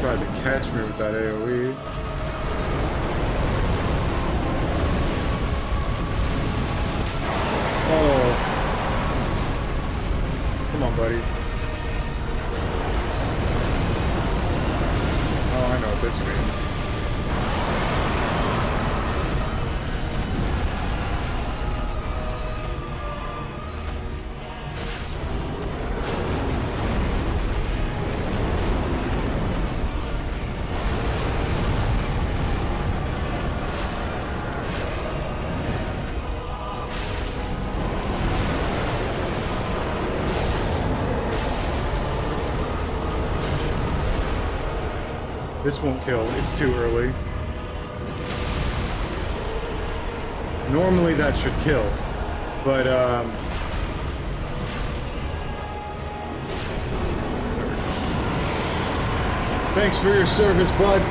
Tried to catch me with that AoE. Oh. Come on, buddy. Oh, I know what this means. This won't kill. It's too early. Normally that should kill, but thanks for your service, bud.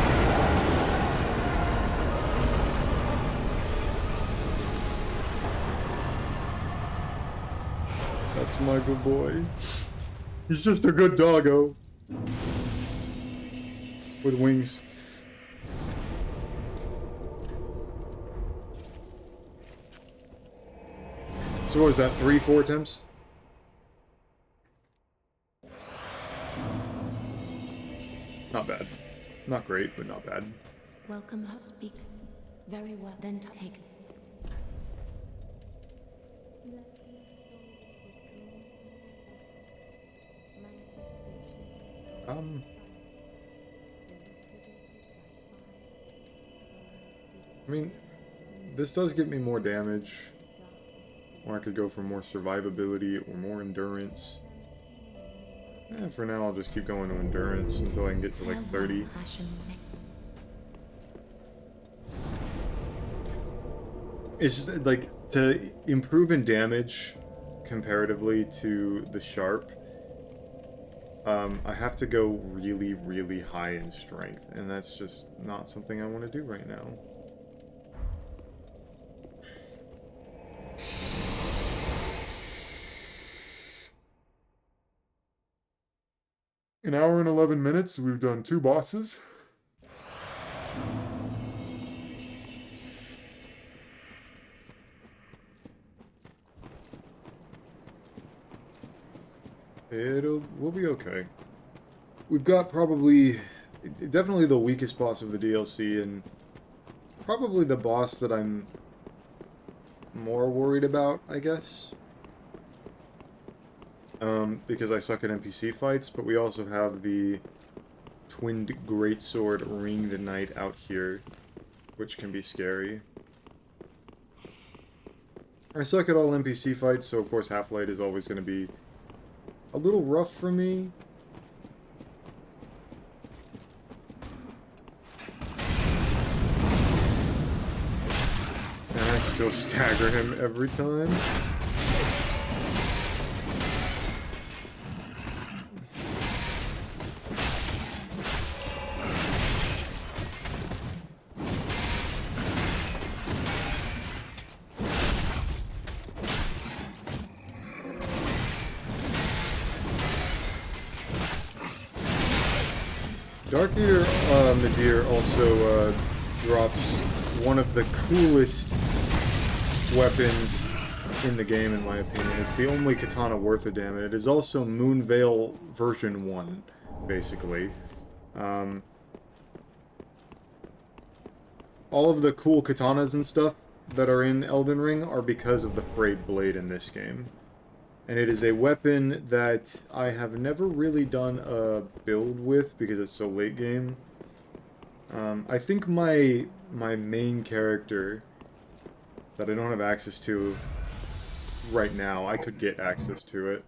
That's my good boy. He's just a good doggo. With wings. So what was that, 3-4 attempts? Not bad. Not great, but not bad. Welcome, speak. Very well, then take. I mean, this does get me more damage. Or I could go for more survivability or more endurance. And for now, I'll just keep going to endurance until I can get to like 30. It's just like to improve in damage comparatively to the sharp. I have to go really, really high in strength, and that's just not something I want to do right now. An hour and 11 minutes, we've done 2 bosses. We'll be okay. We've got probably, definitely the weakest boss of the DLC, and probably the boss that I'm more worried about, I guess. because I suck at NPC fights, but we also have the Twinned Greatsword Ringed Knight out here, which can be scary. I suck at all NPC fights, so of course Half-Light is always going to be a little rough for me. And I still stagger him every time. Dark Eater Midir also drops one of the coolest weapons in the game, in my opinion. It's the only katana worth a damn, and it is also Moonveil version 1, basically. All of the cool katanas and stuff that are in Elden Ring are because of the frayed blade in this game. And it is a weapon that I have never really done a build with because it's so late game. I think my main character that I don't have access to right now, I could get access to it.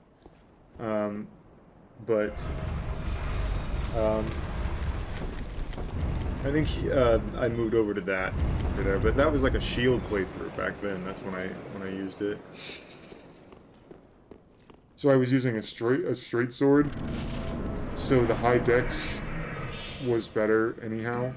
I think I moved over to that over there, but that was like a shield playthrough back then. That's when I used it. So I was using a straight sword, so the high dex was better anyhow.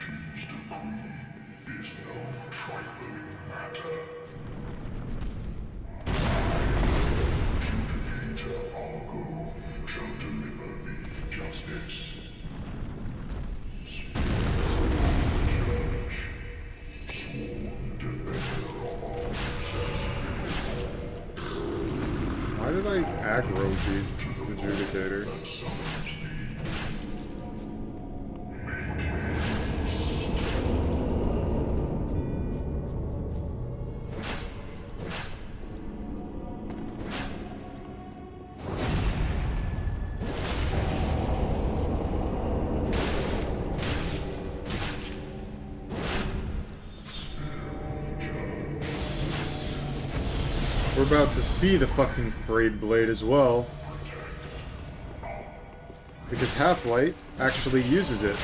Why did I aggro the Adjudicator? We're about to see the fucking frayed blade as well. Because Half-Light actually uses it.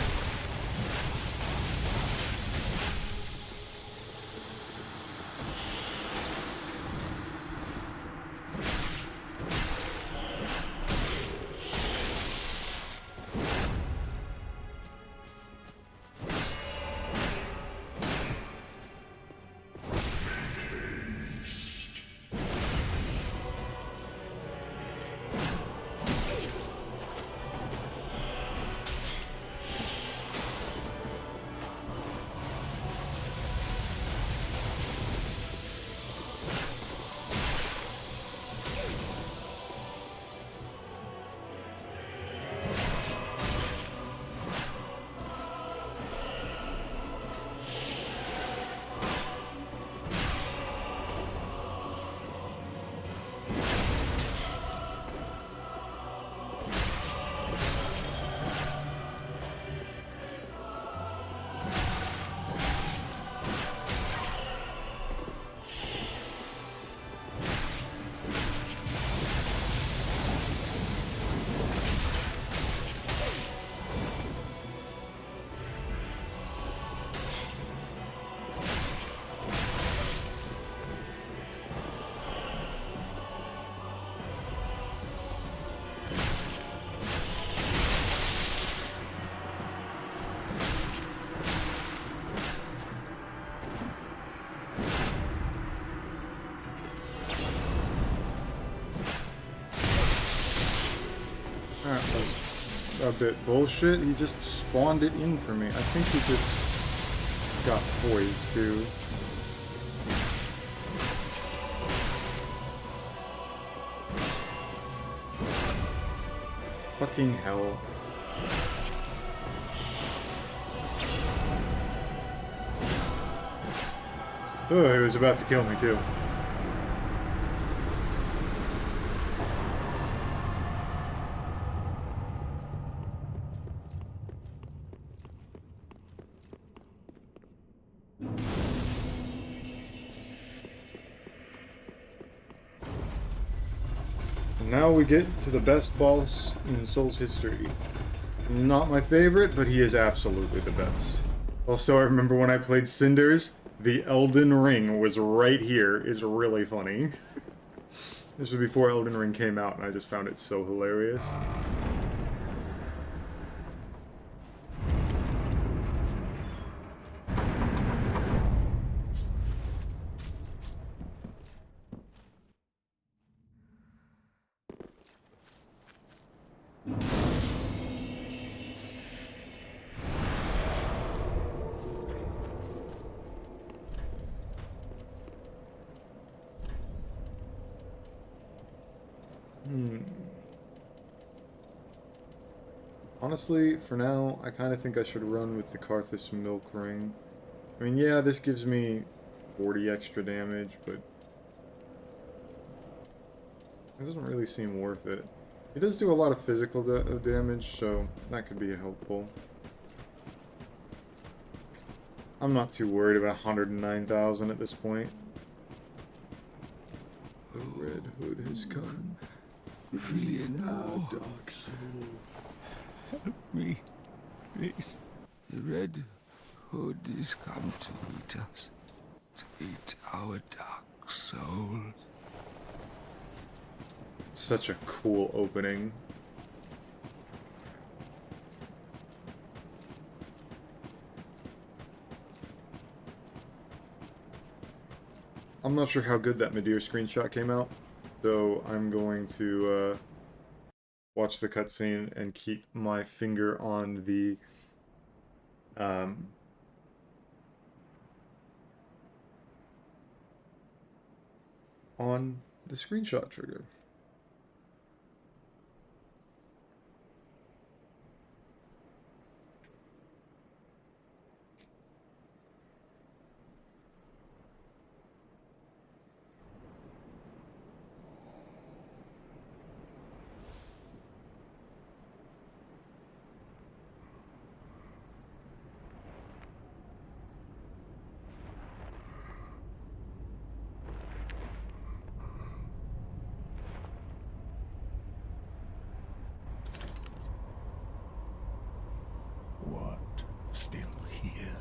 That was a bit bullshit. He just spawned it in for me. I think he just got poised too. Fucking hell. Oh, he was about to kill me too. Now we get to the best boss in Soul's history. Not my favorite, but he is absolutely the best. Also, I remember when I played Cinders, the Elden Ring was right here. It's really funny. This was before Elden Ring came out, and I just found it so hilarious. Honestly, for now, I kind of think I should run with the Karthus Milk Ring. I mean, yeah, this gives me 40 extra damage, but it doesn't really seem worth it. It does do a lot of physical damage, so that could be helpful. I'm not too worried about 109,000 at this point. The Red Hood has come. Really now, Dark Soul. help me, please. The Red Hood is come to eat us, to eat our dark souls. Such a cool opening. I'm not sure how good that Midir screenshot came out, so I'm going to watch the cutscene and keep my finger on the screenshot trigger. What still here?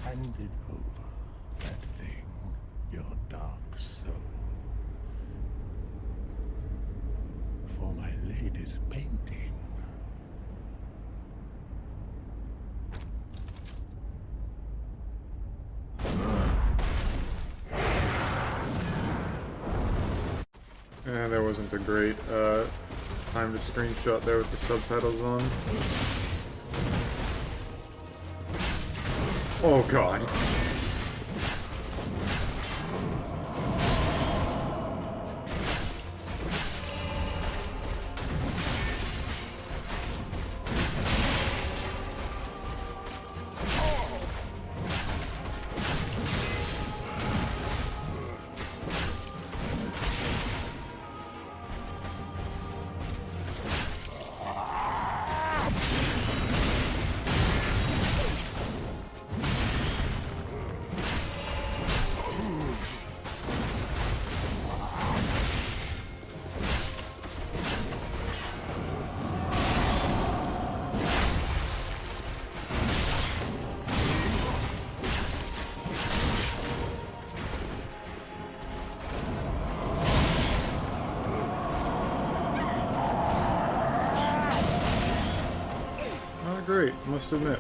Hand it over, that thing, your dark soul. For my lady's painting. And there wasn't a great time to screenshot there with the subtitles on. Oh god. Not great, must admit.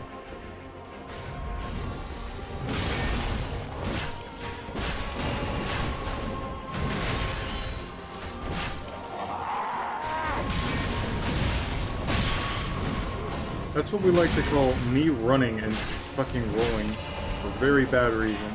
That's what we like to call me running and fucking rolling for very bad reason.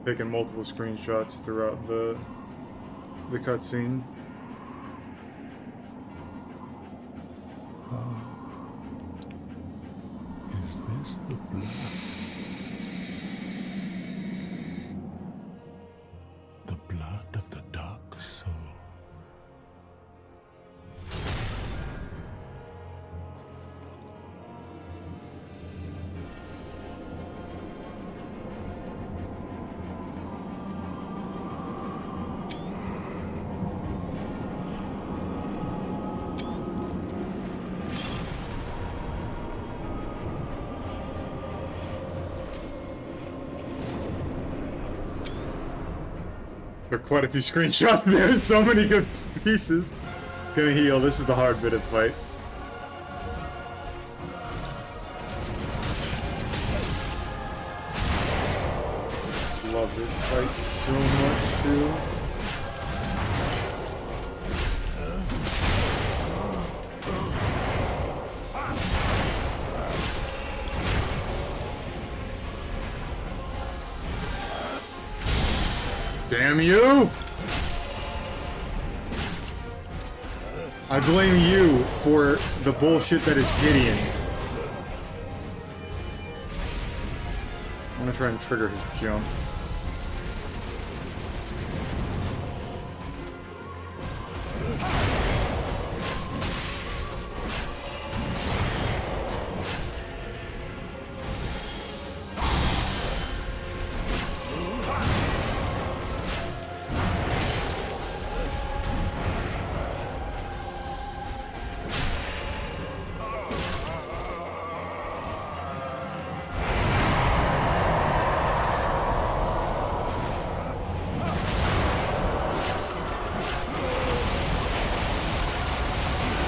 Taking multiple screenshots throughout the cutscene. Is this the blood? There are quite a few screenshots there. So many good pieces. Gonna heal. This is the hard bit of the fight. Love this fight so much too. Damn you! I blame you for the bullshit that is Gideon. I'm gonna try and trigger his jump.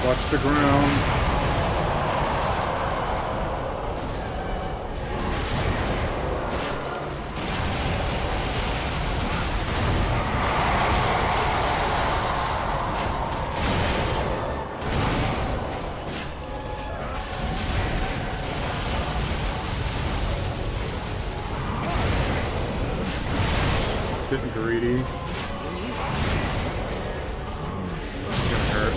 Watch the ground. Getting greedy. It's gonna hurt.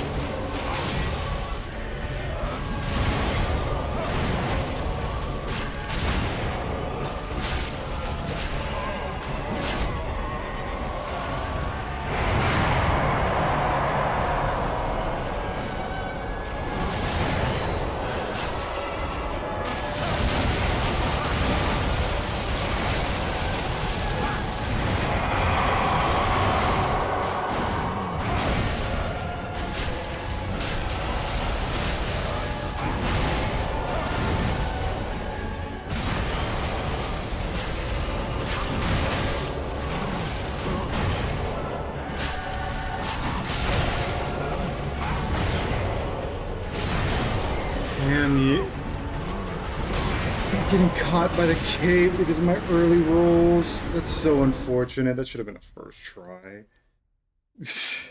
I'm getting caught by the cave because of my early rolls. That's so unfortunate. That should have been a first try.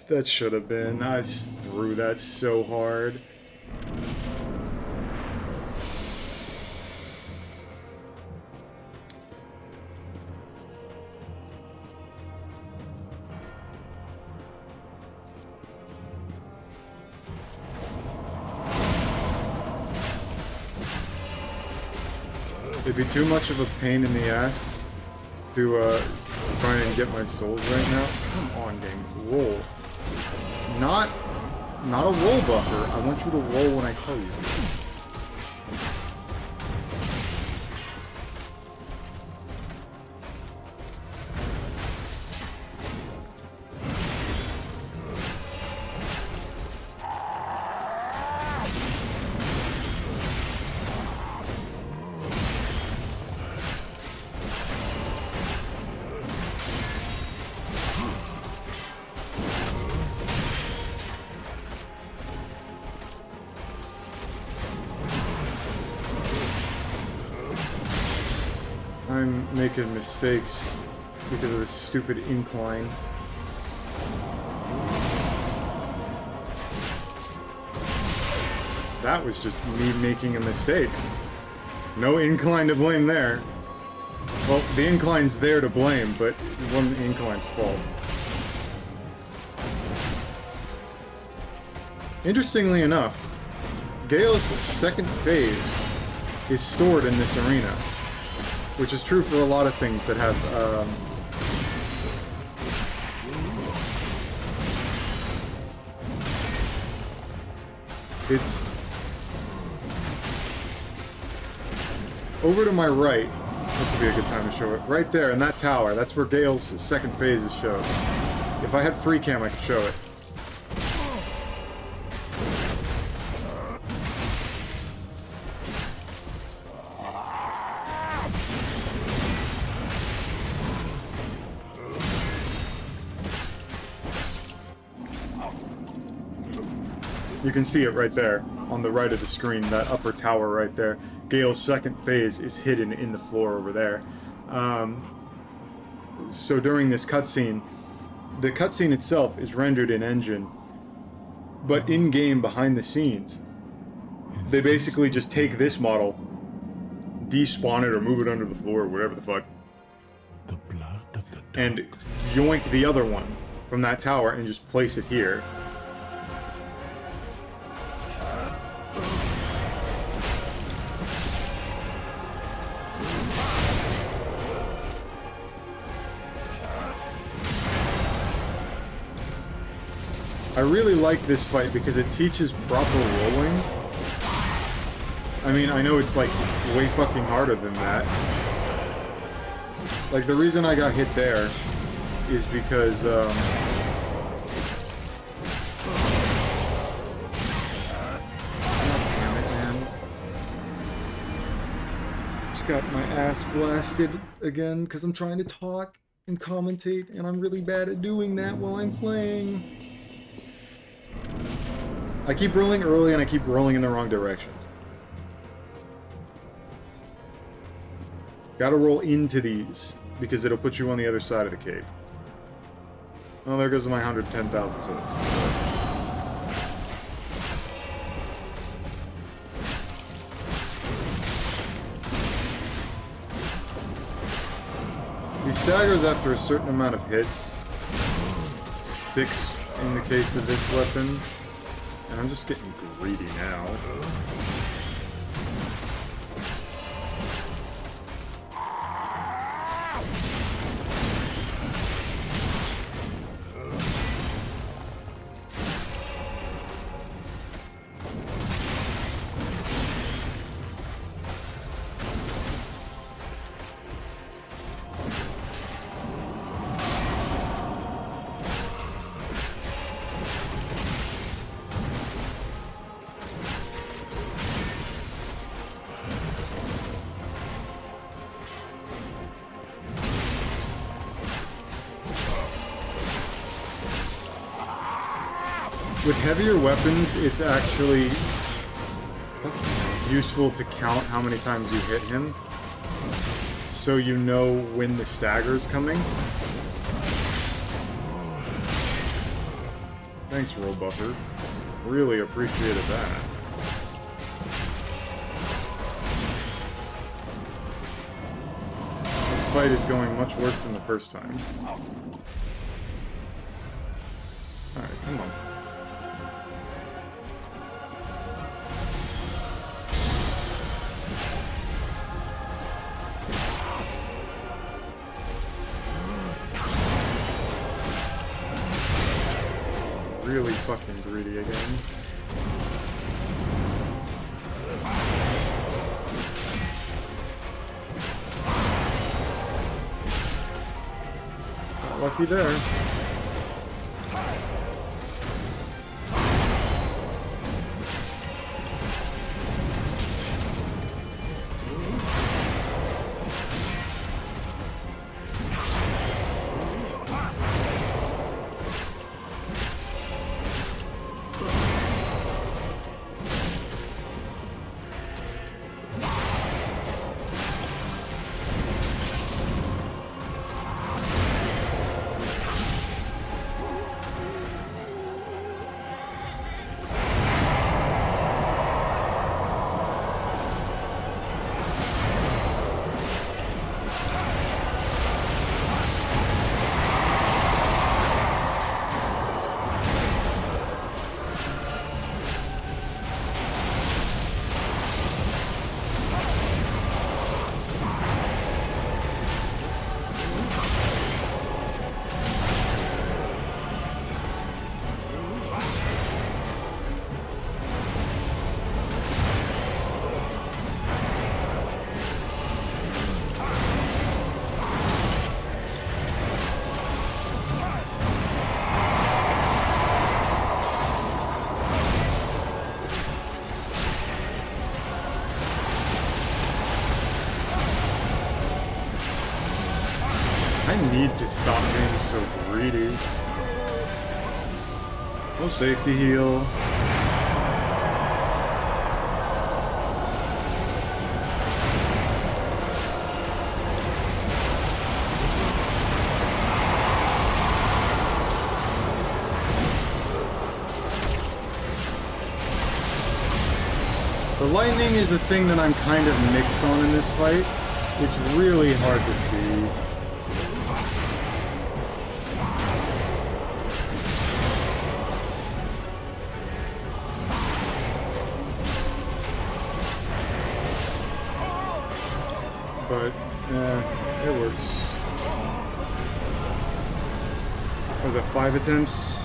That should have been. I threw that so hard. It'd be too much of a pain in the ass to try and get my souls right now. Come on, game, roll. Not a roll buffer. I want you to roll when I tell you to. I'm making mistakes because of this stupid incline. That was just me making a mistake. No incline to blame there. Well, the incline's there to blame, but it wasn't the incline's fault. Interestingly enough, Gale's second phase is stored in this arena, which is true for a lot of things that have, it's over to my right. This would be a good time to show it. Right there in that tower, that's where Gale's second phase is showed. If I had free cam, I could show it. You can see it right there on the right of the screen, that upper tower right there. Gale's second phase is hidden in the floor over there. So during this cutscene, the cutscene itself is rendered in engine, but in-game behind the scenes, they basically just take this model, despawn it or move it under the floor or whatever the fuck, The blood of the and dogs. yoink the other one from that tower and just place it here. I really like this fight because it teaches proper rolling. I mean, I know it's like way fucking harder than that. Like, the reason I got hit there is because, God damn it, man. Just got my ass blasted again because I'm trying to talk and commentate, and I'm really bad at doing that while I'm playing. I keep rolling early and I keep rolling in the wrong directions. Gotta roll into these, because it'll put you on the other side of the cave. Oh, there goes my 110,000 souls. He staggers after a certain amount of hits. 6 in the case of this weapon. And I'm just getting greedy now. With heavier weapons, it's actually useful to count how many times you hit him, so you know when the stagger's coming. Thanks, Robuffer. Really appreciated that. This fight is going much worse than the first time. Alright, come on. Really fucking greedy again. Got lucky there. I need to stop being so greedy. No safety heal. lightning is the thing that I'm kind of mixed on in this fight. It's really hard to see. But, yeah, it works. Was it 5 attempts?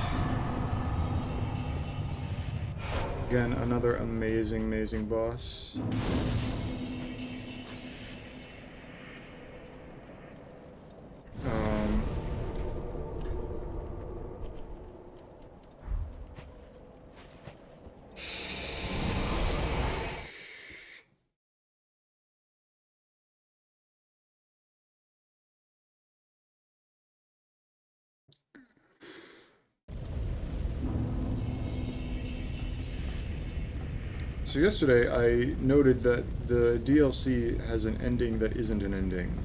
Again, another amazing, amazing boss. So yesterday I noted that the DLC has an ending that isn't an ending.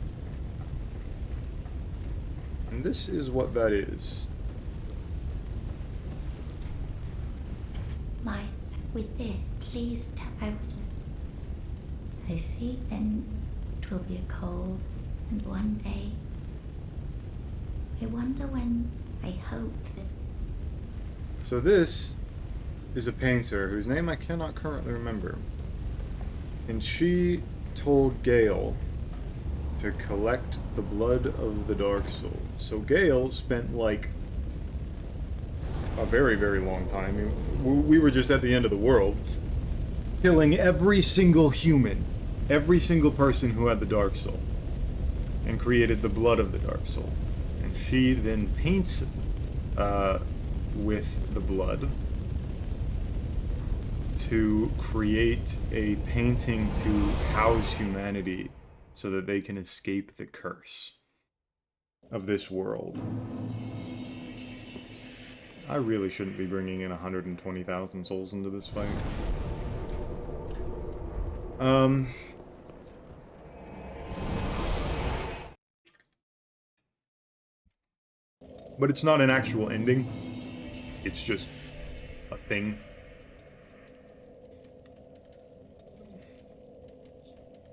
And this is what that is. With this, please tap out. I see, then 'twill be a cold, and one day. I wonder when, I hope that. So this is a painter whose name I cannot currently remember. And she told Gale to collect the blood of the Dark Soul. So Gale spent like a very, very long time. We were just at the end of the world, killing every single human, every single person who had the Dark Soul, and created the blood of the Dark Soul. And she then paints with the blood to create a painting to house humanity so that they can escape the curse of this world. I really shouldn't be bringing in 120,000 souls into this fight. But it's not an actual ending. It's just a thing.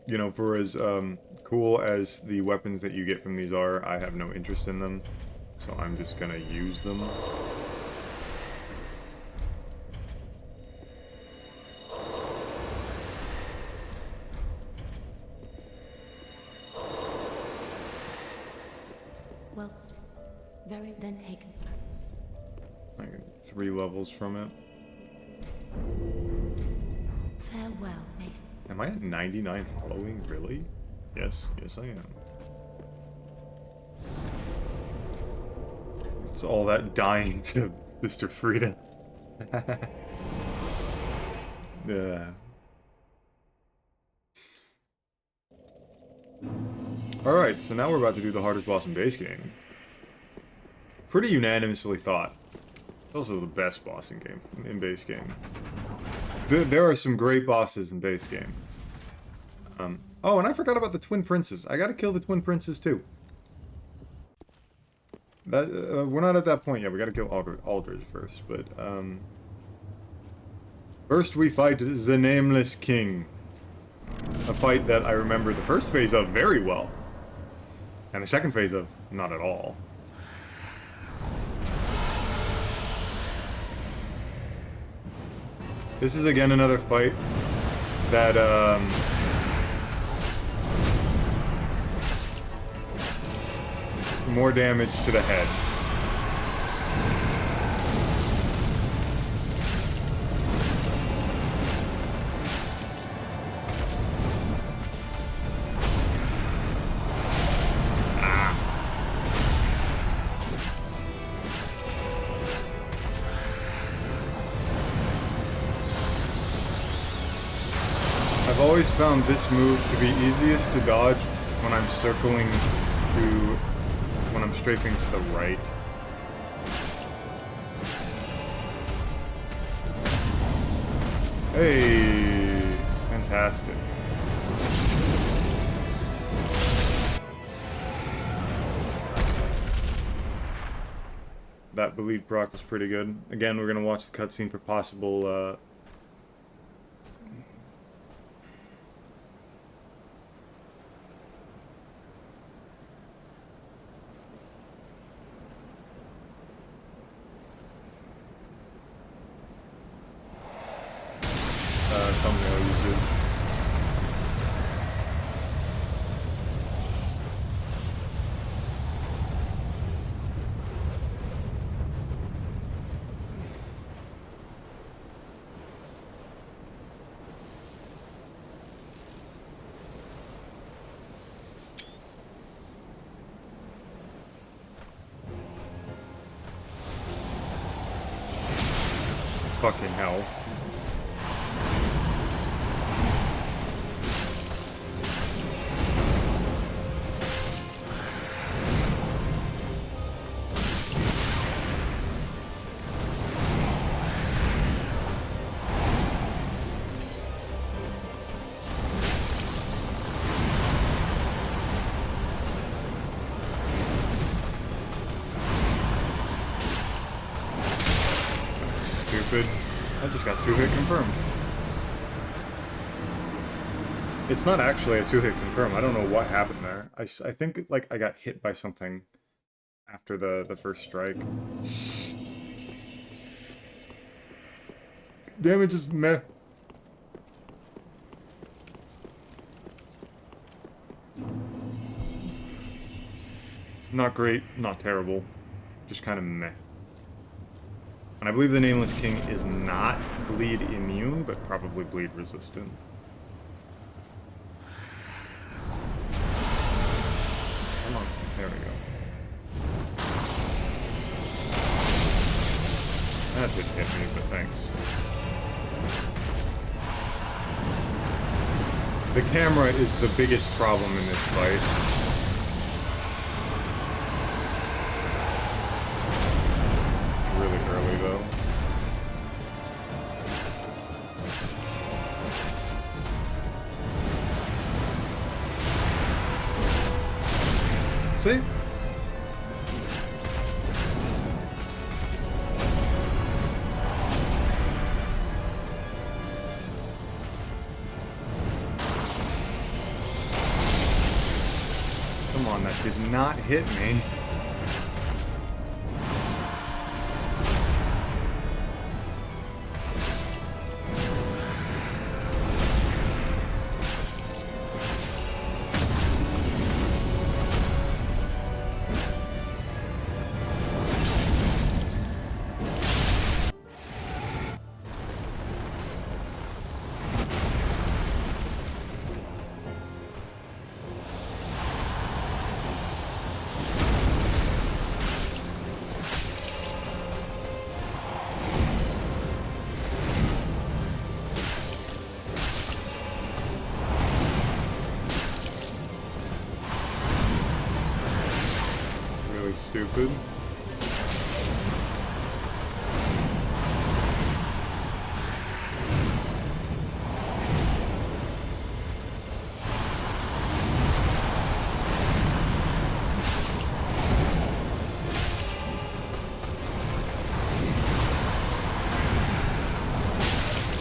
You know, for as cool as the weapons that you get from these are, I have no interest in them. So I'm just gonna use them. Well, very then taken. I get 3 levels from it. Farewell, Mace. Am I at 99 hollowing? Really? Yes, yes I am. It's all that dying to Sister Frida. Yeah. Alright, so now we're about to do the hardest boss in base game. Pretty unanimously thought. Also the best boss in base game. There are some great bosses in base game. Oh, and I forgot about the Twin Princes. I gotta kill the Twin Princes too. We're not at that point yet. We gotta kill Aldridge first, but first we fight the Nameless King. A fight that I remember the first phase of very well. And the second phase of not at all. This is again another fight that more damage to the head. I've always found this move to be easiest to dodge when I'm circling to, when I'm strafing to the right. Hey, fantastic. That bleed proc was pretty good. Again, we're gonna watch the cutscene for possible fucking hell. Stupid. I just got 2-hit confirmed. It's not actually a 2-hit confirm. I don't know what happened there. I think like I got hit by something after the first strike. Damage is meh. Not great, not terrible. Just kind of meh. And I believe the Nameless King is not bleed immune, but probably bleed resistant. Come on, there we go. That did hit me, but thanks. The camera is the biggest problem in this fight. Really early though. See? Come on, that did not hit me. Stupid.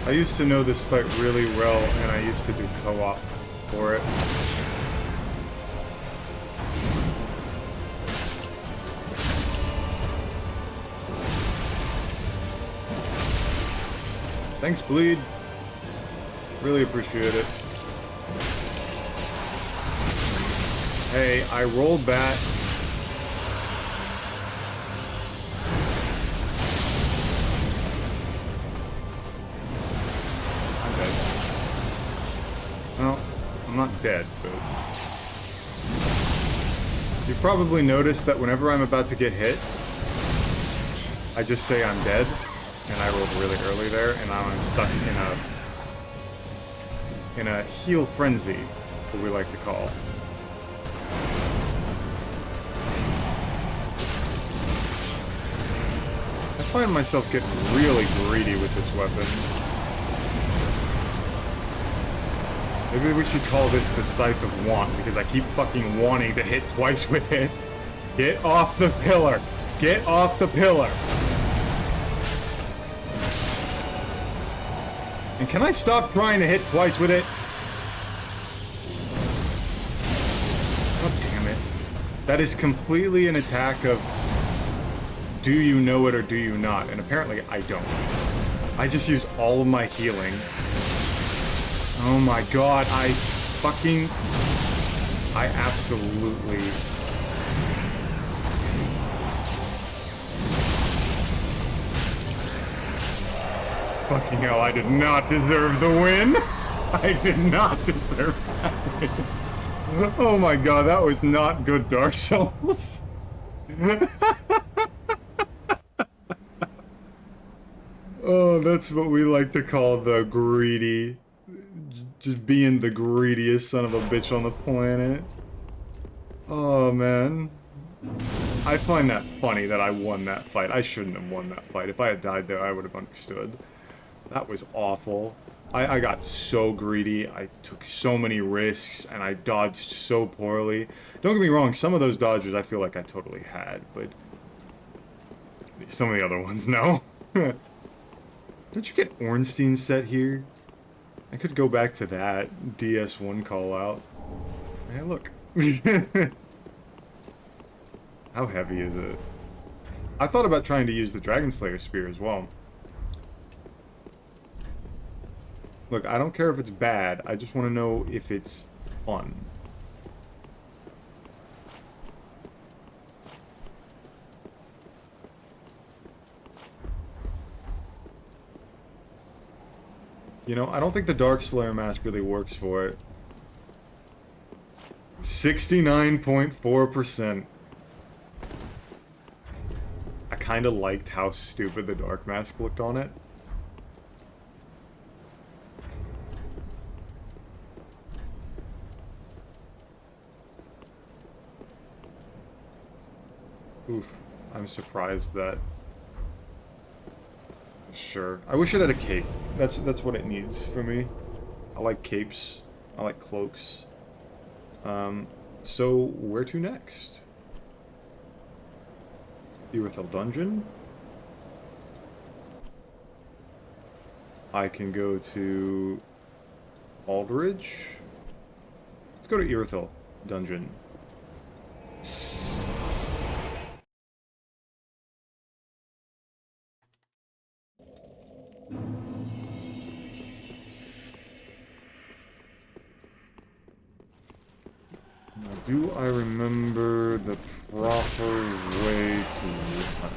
I used to know this fight really well, and I used to do co-op for it. Thanks, Bleed. Really appreciate it. Hey, I rolled that. I'm dead. Well, I'm not dead, but... You've probably noticed that whenever I'm about to get hit, I just say I'm dead. And I rolled really early there, and now I'm stuck in a heal frenzy, what we like to call. I find myself getting really greedy with this weapon. Maybe we should call this the Scythe of Want, because I keep fucking wanting to hit twice with it. Get off the pillar! Get off the pillar! And can I stop trying to hit twice with it? God damn it. That is completely an attack of do you know it or do you not? And apparently I don't. I just used all of my healing. Oh my god, I absolutely... Fucking hell, I did not deserve the win! I did not deserve that win. Oh my god, that was not good, Dark Souls. Oh, that's what we like to call the greedy. Just being the greediest son of a bitch on the planet. Oh, man. I find that funny that I won that fight. I shouldn't have won that fight. If I had died there, I would have understood. That was awful. I got so greedy. I took so many risks, and I dodged so poorly. Don't get me wrong, some of those dodges I feel like I totally had, but some of the other ones, no. Don't you get Ornstein set here? I could go back to that DS1 call out. Hey, look. How heavy is it? I thought about trying to use the Dragon Slayer spear as well. Look, I don't care if it's bad. I just want to know if it's fun. You know, I don't think the Dark Slayer mask really works for it. 69.4%. I kind of liked how stupid the Dark Mask looked on it. Oof, I'm surprised that... Sure. I wish it had a cape. That's what it needs for me. I like capes. I like cloaks. So where to next? Irithyll Dungeon? I can go to... Aldridge? Let's go to Irithyll Dungeon. Now, do I remember the proper way to run?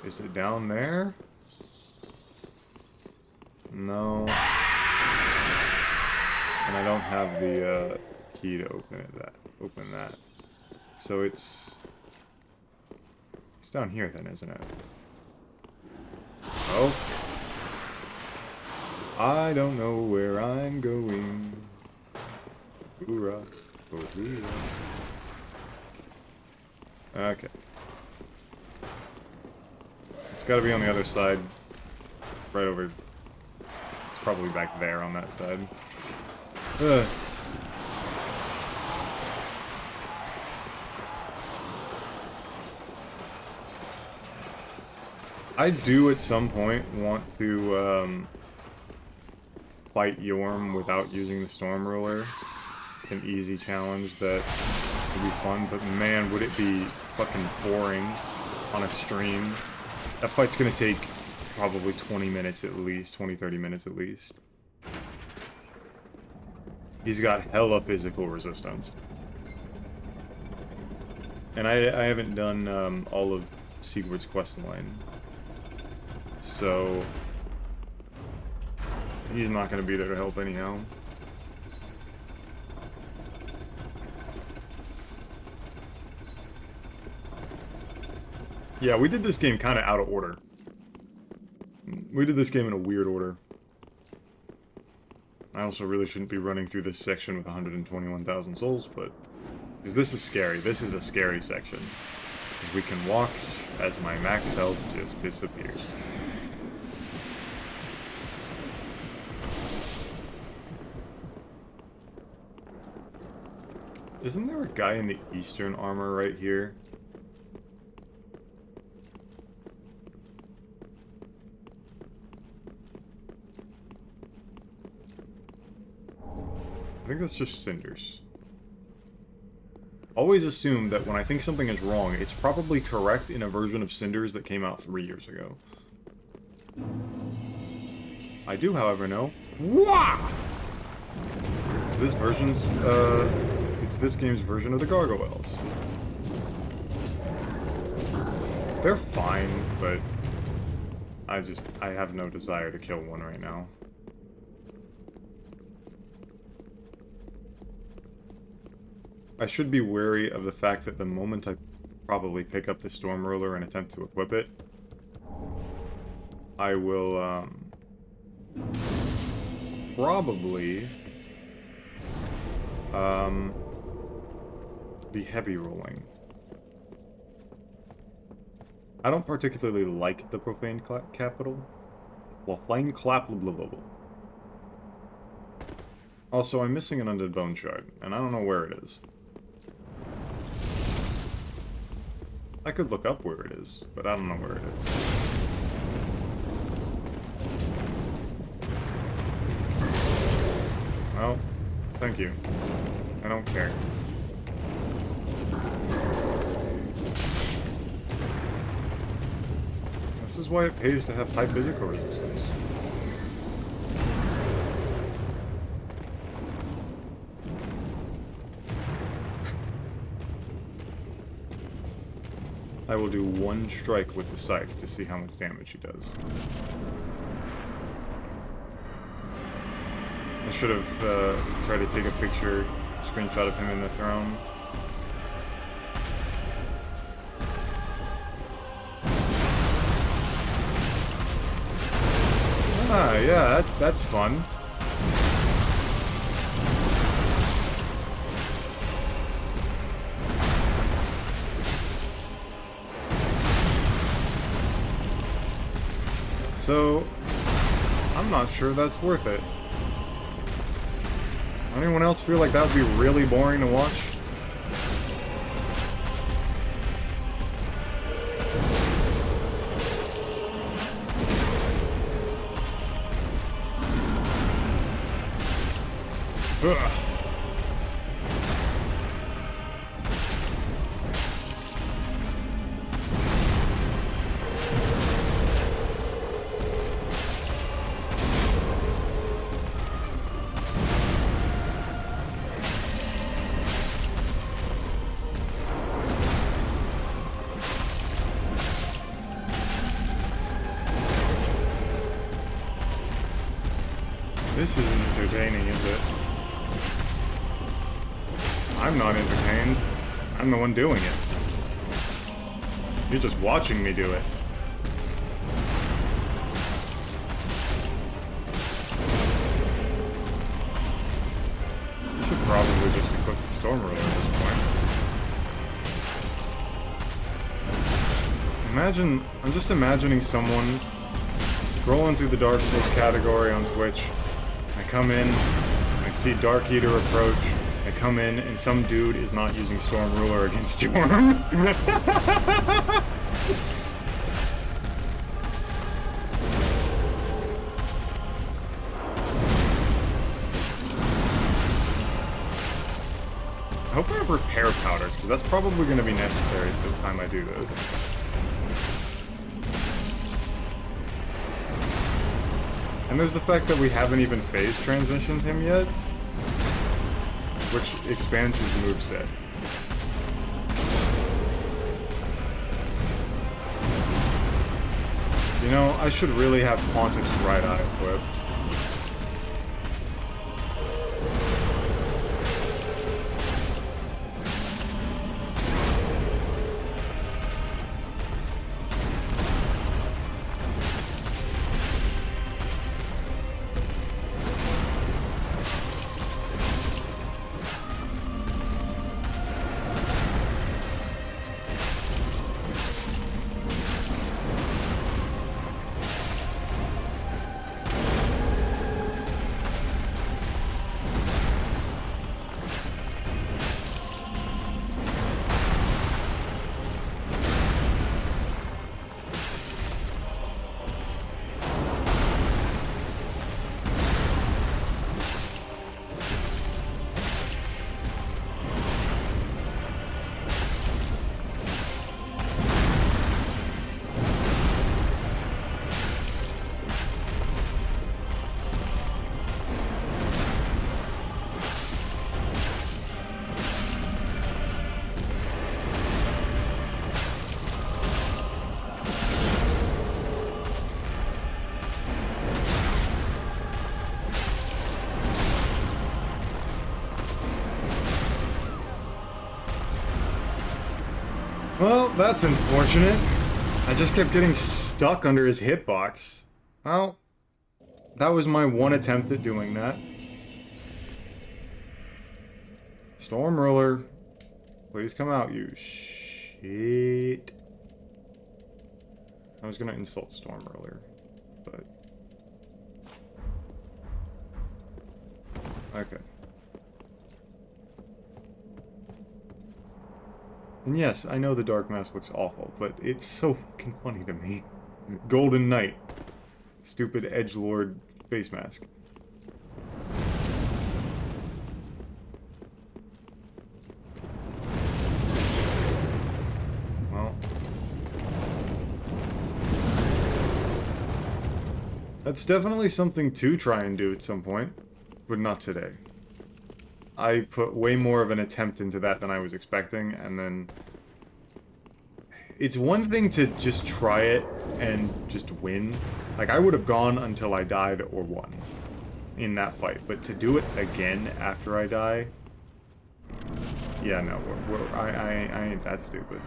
Is it down there? No. And I don't have the key to open that. So it's down here then, isn't it? Oh. I don't know where I'm going. Hoorah. Oh, hoorah. Okay. It's gotta be on the other side. Right over. It's probably back there on that side. Ugh. I do at some point want to fight Yorm without using the Storm Ruler. It's an easy challenge that would be fun, but man, would it be fucking boring on a stream. That fight's gonna take probably 20 minutes at least, 20-30 minutes at least. He's got hella physical resistance. And I haven't done all of Sigurd's questline. So he's not going to be there to help anyhow. Yeah, we did this game kind of out of order. We did this game in a weird order. I also really shouldn't be running through this section with 121,000 souls, but... because this is scary. This is a scary section. Because we can watch as my max health just disappears. Isn't there a guy in the eastern armor right here? I think that's just cinders. Always assume that when I think something is wrong, it's probably correct in a version of cinders that came out 3 years ago. I do, however, know... Wah! It's this version's, it's this game's version of the gargoyles. They're fine, but... I have no desire to kill one right now. I should be wary of the fact that the moment I probably pick up the Storm Ruler and attempt to equip it, I will, probably, be heavy rolling. I don't particularly like the Profane Capital. Well, Flame Clap, blah, blah, blah, blah. Also, I'm missing an Undead Bone Shard, and I don't know where it is. I could look up where it is, but I don't know where it is. Well, thank you. I don't care. This is why it pays to have high physical resistance. I will do one strike with the scythe to see how much damage he does. I should have tried to take a picture, screenshot of him in the throne. Ah, yeah, that's fun. So, I'm not sure that's worth it. Anyone else feel like that would be really boring to watch? Ugh. This isn't entertaining, is it? I'm not entertained. I'm the one doing it. You're just watching me do it. I should probably just equip the Storm Ruler at this point. I'm just imagining someone scrolling through the Dark Souls category on Twitch. I come in, I see Dark Eater approach, I come in, and some dude is not using Storm Ruler against Storm. I hope I have repair powders, because that's probably going to be necessary at the time I do this. And there's the fact that we haven't even phase transitioned him yet, which expands his moveset. You know, I should really have Pontiff's right eye equipped. Well, that's unfortunate. I just kept getting stuck under his hitbox. Well, that was my one attempt at doing that. Storm Ruler, please come out, you shit. I was gonna insult Storm Ruler, but... Okay. And yes, I know the Dark Mask looks awful, but it's so fucking funny to me. Golden Knight. Stupid edgelord face mask. Well. That's definitely something to try and do at some point, but not today. I put way more of an attempt into that than I was expecting, and then... It's one thing to just try it and just win. Like, I would have gone until I died or won in that fight, but to do it again after I die... Yeah, no, I ain't that stupid.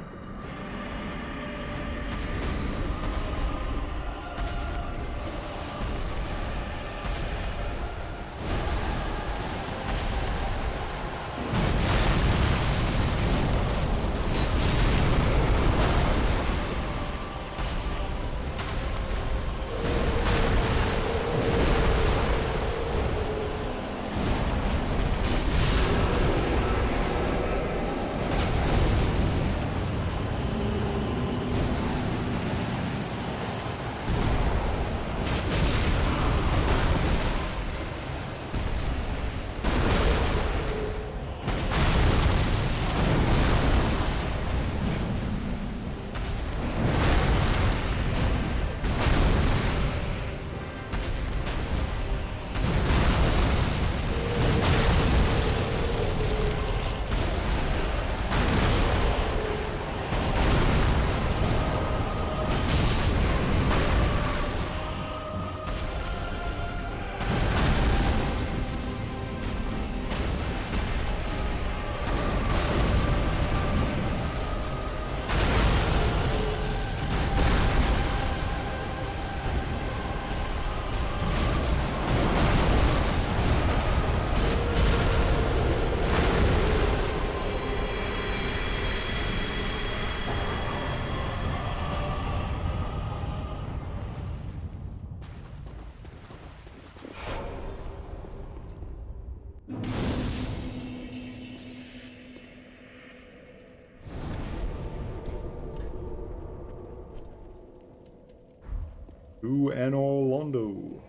To an Orlando.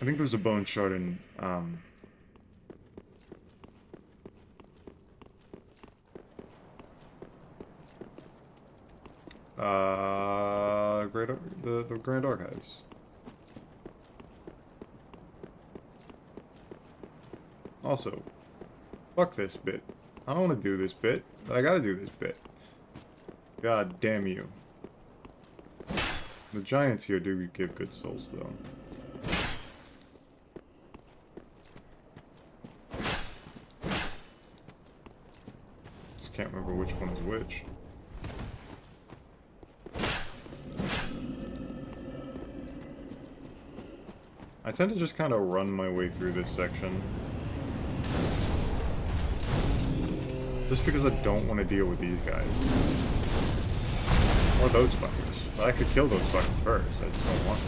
I think there's a bone shard in, the Grand Archives. Also, fuck this bit. I don't want to do this bit, but I gotta do this bit. God damn you. The giants here do give good souls, though. Just can't remember which one is which. I tend to just kind of run my way through this section. Just because I don't want to deal with these guys. Or those fuckers. But I could kill those fuckers first, I just don't want to.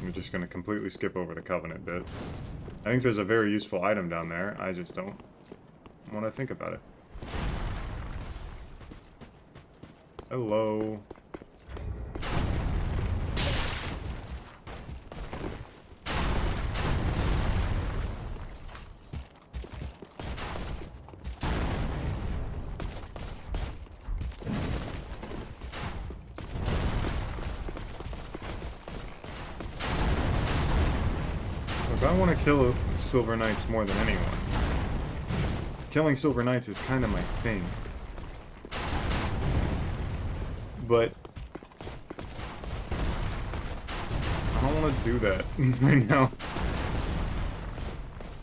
I'm just gonna completely skip over the Covenant bit. I think there's a very useful item down there, I just don't want to think about it. Hello. I want to kill Silver Knights more than anyone. killing Silver Knights is kind of my thing. But I don't want to do that right now.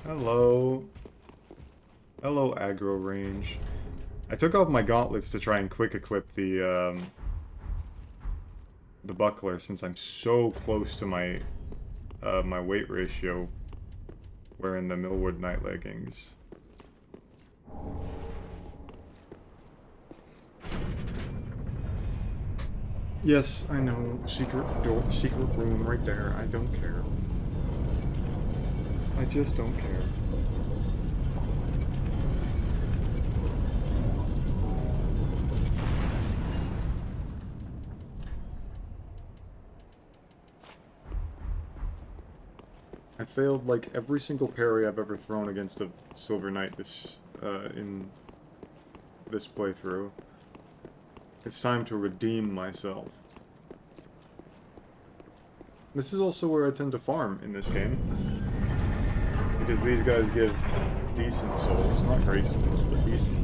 Hello. Hello, aggro range. I took off my gauntlets to try and quick equip the buckler since I'm so close to my my weight ratio wearing the Millwood night leggings. Yes, I know. Secret door, secret room right there. I don't care. I just don't care. I failed like every single parry I've ever thrown against a Silver Knight in this playthrough. It's time to redeem myself. This is also where I tend to farm in this game. Because these guys give decent souls. Not great souls, but decent.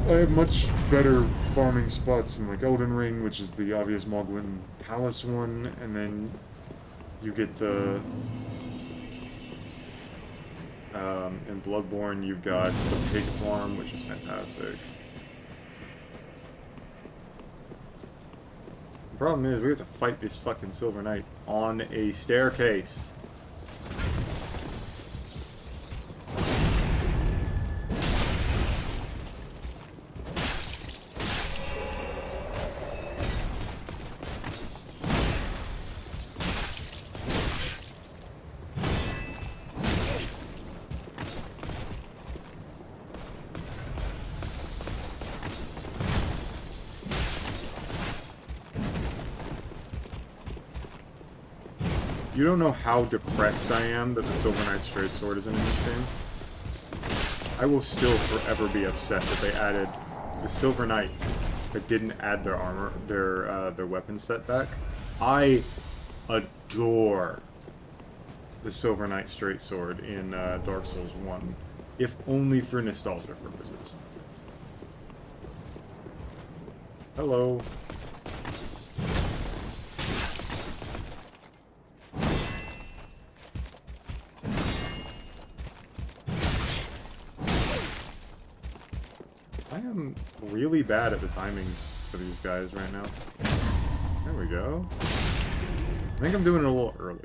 I have much better farming spots in like Elden Ring, which is the obvious Mogwin Palace one, and then you get the in Bloodborne you've got the pig farm, which is fantastic. The problem is we have to fight this fucking Silver Knight on a staircase. You don't know how depressed I am that the Silver Knight Straight Sword isn't in this game. I will still forever be upset that they added the Silver Knights that didn't add their armor, their weapon set back. I adore the Silver Knight Straight Sword in Dark Souls 1, if only for nostalgia purposes. Hello. I am really bad at the timings for these guys right now. There we go. I think I'm doing it a little early.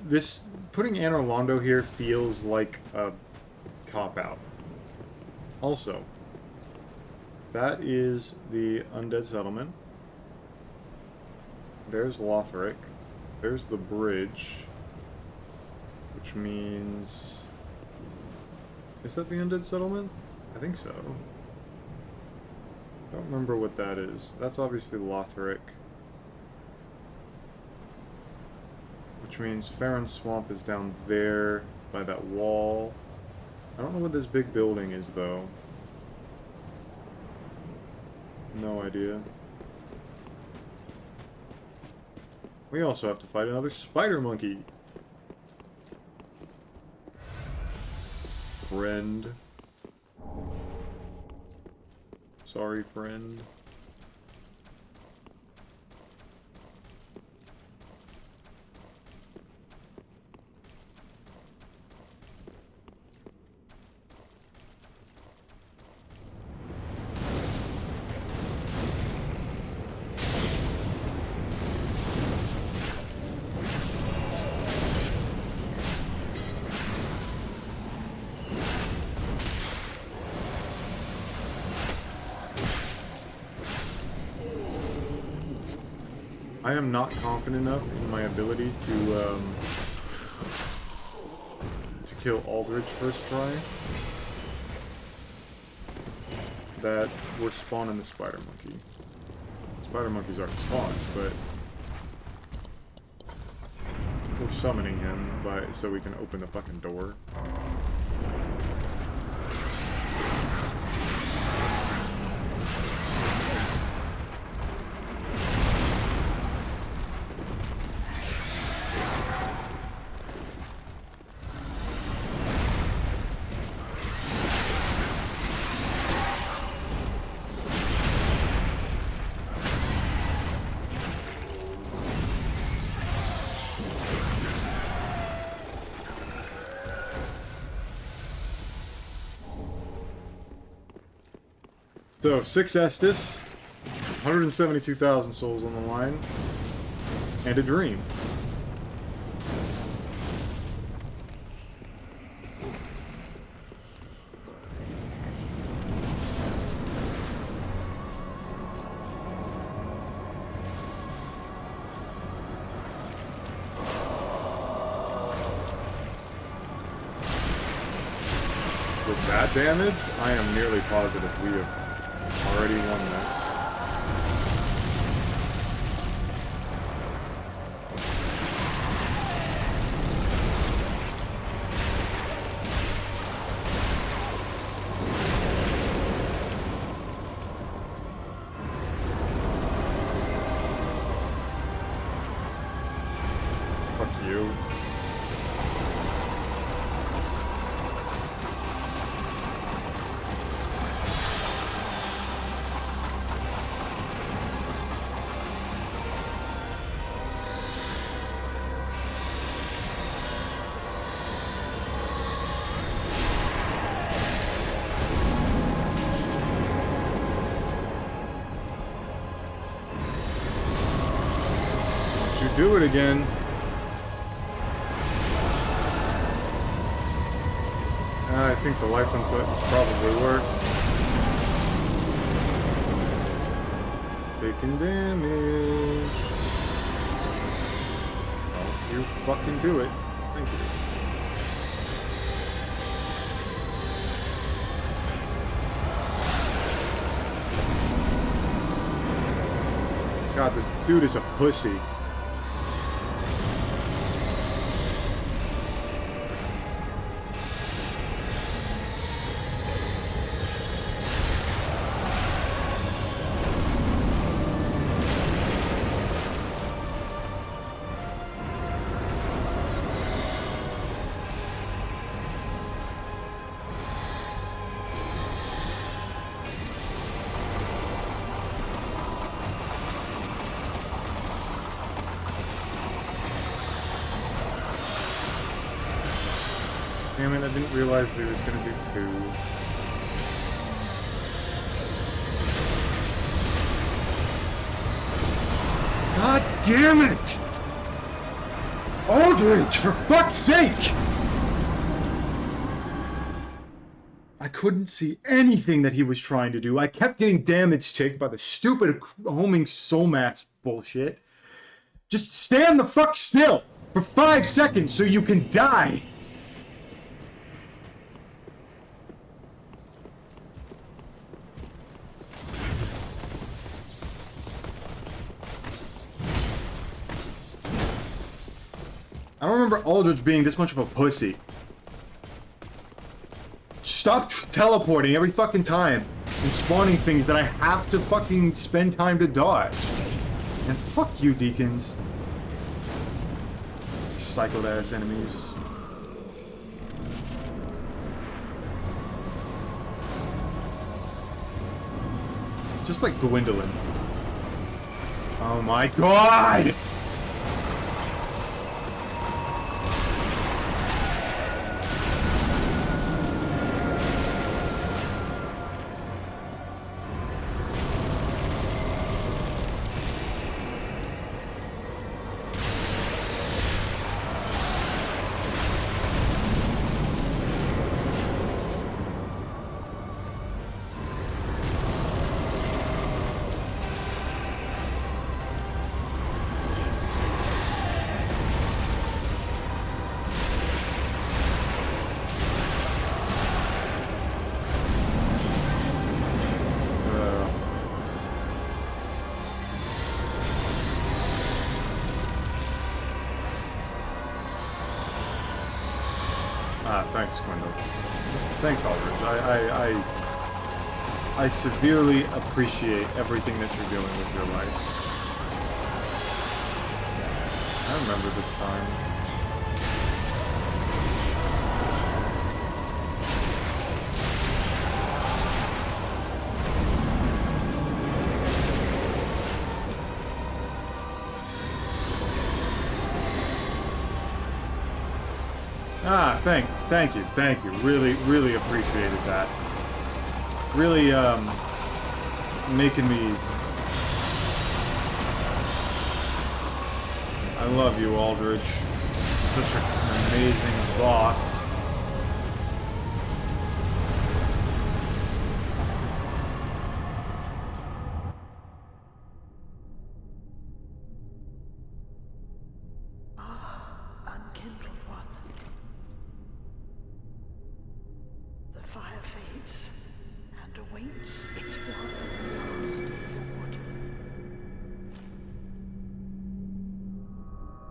This putting Anor Londo here feels like a cop-out. Also, that is the Undead Settlement. There's Lothric. There's the bridge. Which means... Is that the Undead Settlement? I think so. I don't remember what that is. That's obviously Lothric. Which means Farron Swamp is down there by that wall. I don't know what this big building is, though. No idea. We also have to fight another spider monkey. Friend. Sorry, friend. I am not confident enough in my ability to kill Aldrich first try, that we're spawning the spider monkey. Spider monkey's already spawned, but we're summoning him so we can open the fucking door. So, 6 Estus, 172,000 souls on the line, and a dream. With that damage, I am nearly positive we have already won this. Fuck you. Do it again. I think the life on set is probably worse. Taking damage. Oh, you fucking do it. Thank you. God, this dude is a pussy. Damn it, I didn't realize they was gonna do 2. God damn it! Aldrich, for fuck's sake! I couldn't see anything that he was trying to do. I kept getting damage ticked by the stupid homing soul mass bullshit. Just stand the fuck still for 5 seconds so you can die! I don't remember Aldrich being this much of a pussy. Stop teleporting every fucking time and spawning things that I have to fucking spend time to dodge. And fuck you, deacons. Cycled ass enemies. Just like Gwendolyn. Oh my god! Ah, thanks, Squindle. Thanks, Aldridge. I severely appreciate everything that you're doing with your life. I remember this time. Ah, thank you. Really appreciated that. Really, making me... I love you, Aldridge. Such an amazing boss. Unkindled one. The fire fades and awaits its one last reward.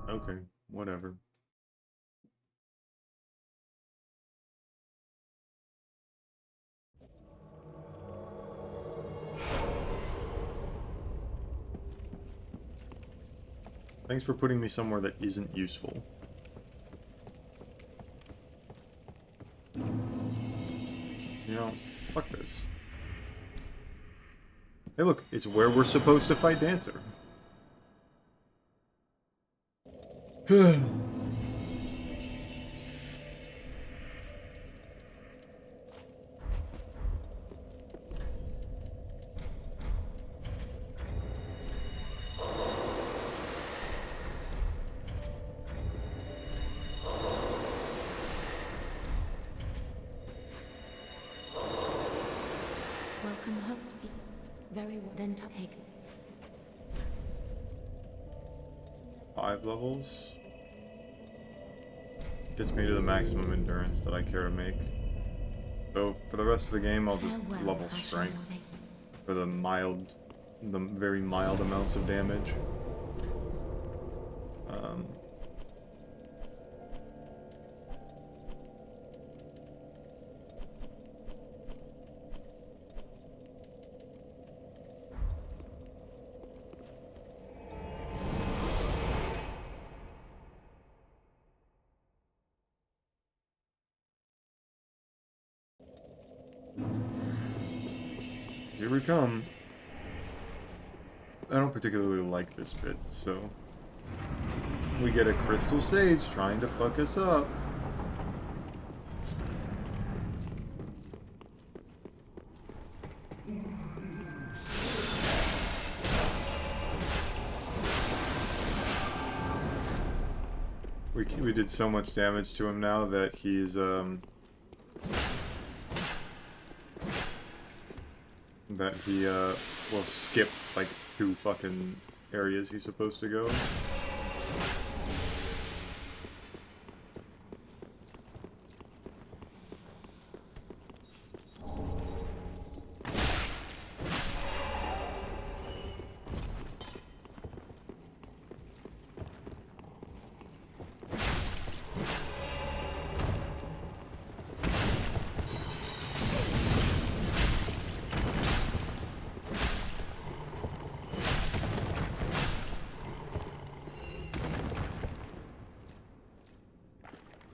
Okay, whatever. Thanks for putting me somewhere that isn't useful. You know, fuck this. Hey look, it's where we're supposed to fight Dancer. Welcome home. Speak. Very well. Then take. 5 levels. Gets me to the maximum endurance that I care to make. So for the rest of the game, I'll just Farewell, level I shall strength obey. for the very mild amounts of damage. Here we come. I don't particularly like this bit, so... We get a crystal sage trying to fuck us up. We did so much damage to him now that he's, that he, will skip, like, 2 fucking areas he's supposed to go.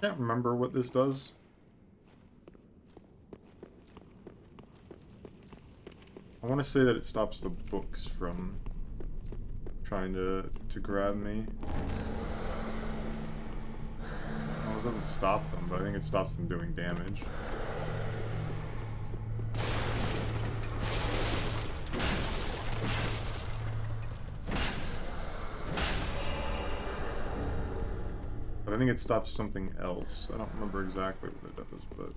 Can't remember what this does. I want to say that it stops the books from trying to grab me. Well, it doesn't stop them, but I think it stops them doing damage. But I think it stops something else. I don't remember exactly what it does, but...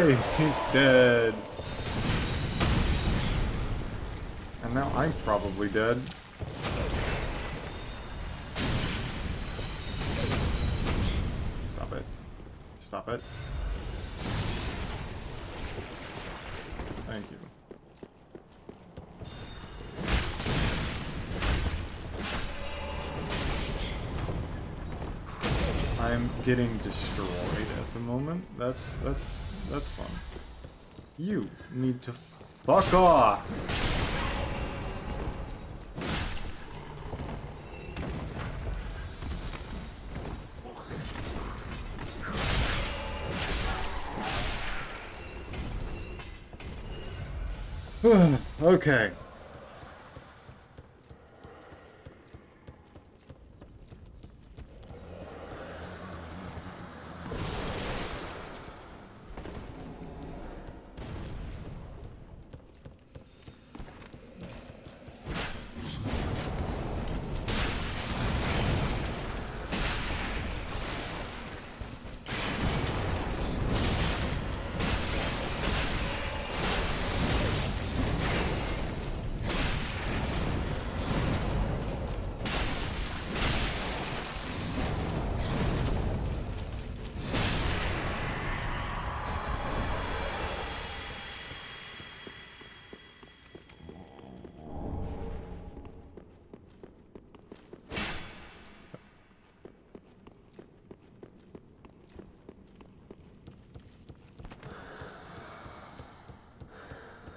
Yay! He's dead. And now I'm probably dead. Stop it. Stop it. Thank you. I'm getting destroyed at the moment. That's fun. You need to fuck off. Okay.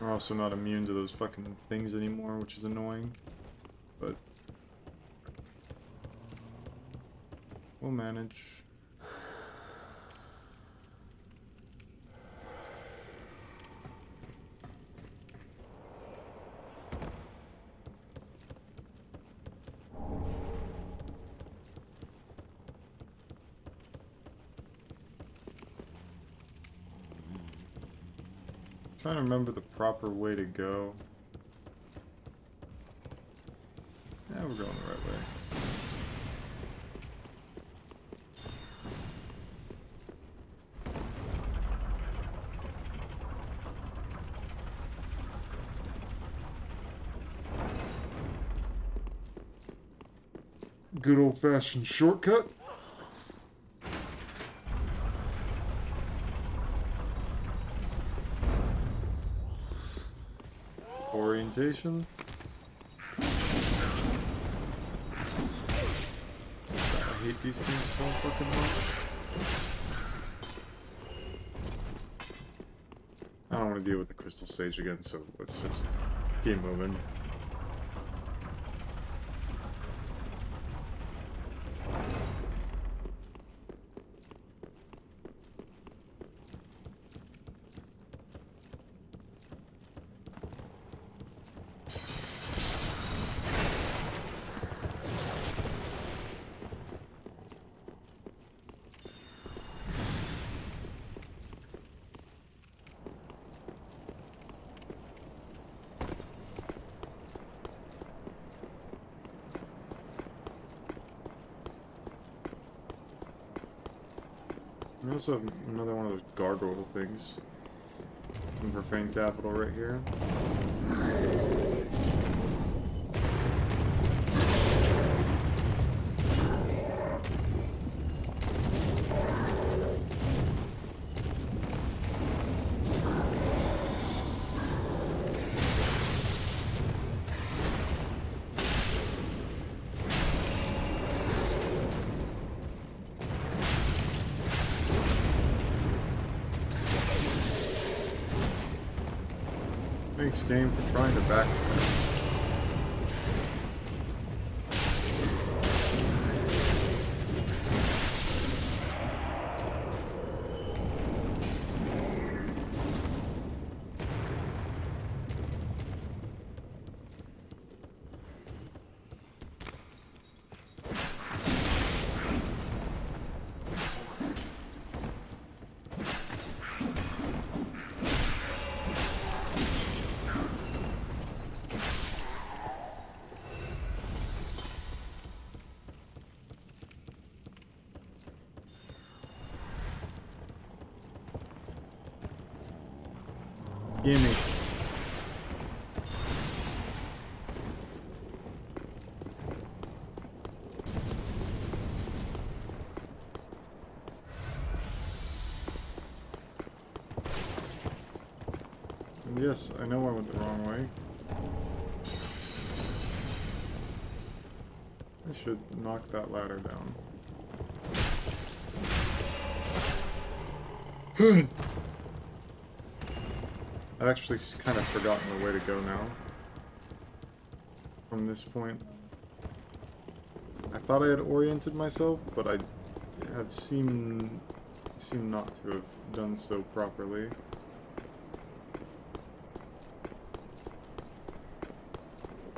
We're also not immune to those fucking things anymore, which is annoying. But we'll manage. Trying to remember the proper way to go. Yeah, we're going the right way. Good old-fashioned shortcut. Orientation. I hate these things so fucking much. I don't want to deal with the crystal sage again, so let's just keep moving. We also have another one of those gargoyle things in Profane Capital right here. Thanks, game, for trying to backstab. Gimme. And yes, I know I went the wrong way. I should knock that ladder down. I've actually kind of forgotten the way to go now. From this point. I thought I had oriented myself, but I have seem not to have done so properly.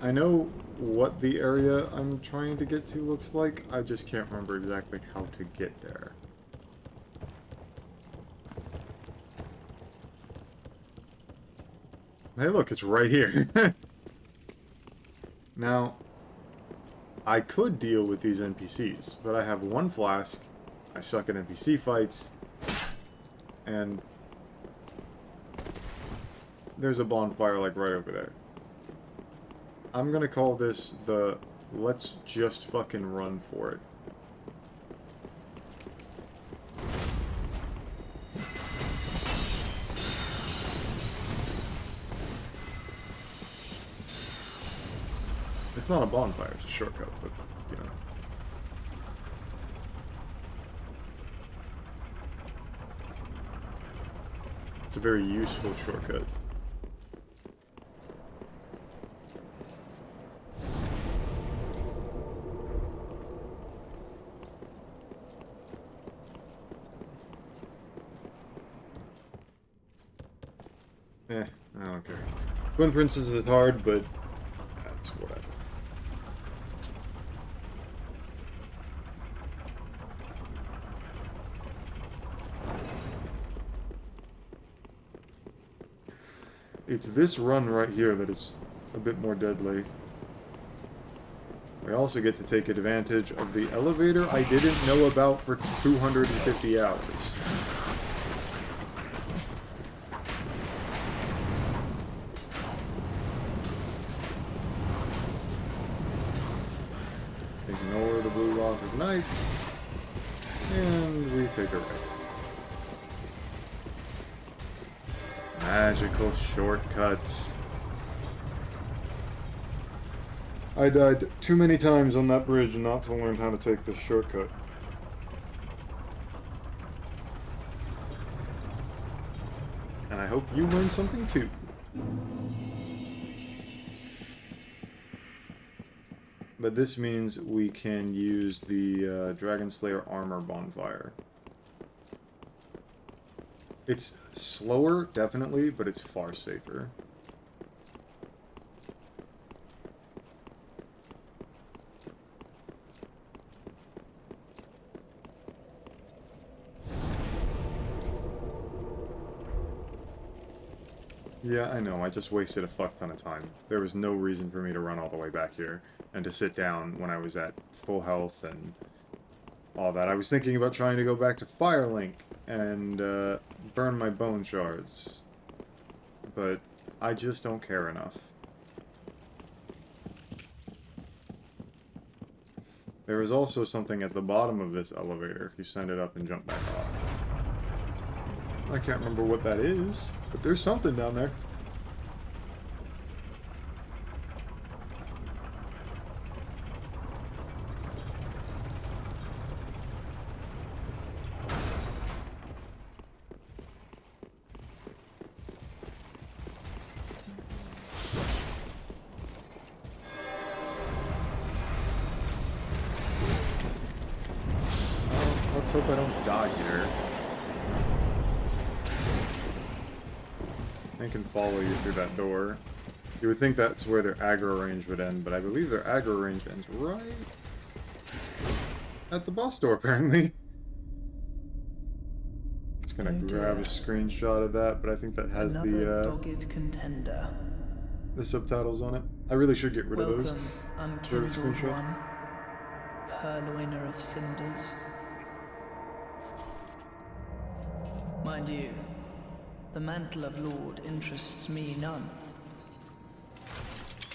I know what the area I'm trying to get to looks like, I just can't remember exactly how to get there. Hey look, it's right here. Now, I could deal with these NPCs, but I have one flask, I suck at NPC fights, and there's a bonfire like right over there. I'm gonna call this the let's just fucking run for it. It's not a bonfire, it's a shortcut, but, you know. It's a very useful shortcut. I don't care. Twin Princess is hard, but that's whatever. It's this run right here that is a bit more deadly. We also get to take advantage of the elevator I didn't know about for 250 hours. Ignore the blue rock of knights, and we take a right. Magical shortcuts. I died too many times on that bridge not to learn how to take this shortcut. And I hope you learned something too. But this means we can use the Dragon Slayer armor bonfire. It's slower, definitely, but it's far safer. Yeah, I know, I just wasted a fuck ton of time. There was no reason for me to run all the way back here and to sit down when I was at full health and all that. I was thinking about trying to go back to Firelink and burn my bone shards. But I just don't care enough. There is also something at the bottom of this elevator if you send it up and jump back off. I can't remember what that is, but there's something down there. Let's hope I don't die here. They can follow you through that door. You would think that's where their aggro range would end, but I believe their aggro range ends right at the boss door, apparently. Just gonna grab a screenshot of that, but I think that has dogged contender. the subtitles on it. I really should get rid of those. Welcome, For the unkindled screenshot. one, purloiner of cinders. Mind you, The mantle of Lord interests me none.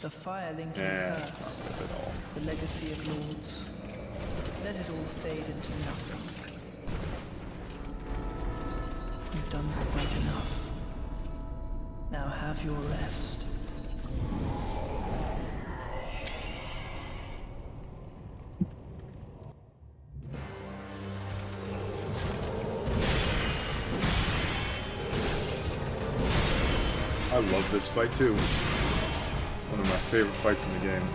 The fire-linking That's curse, not good at all. the legacy of lords. Let it all fade into nothing. You've done quite enough. Now have your rest. I love this fight too. One of my favorite fights in the game.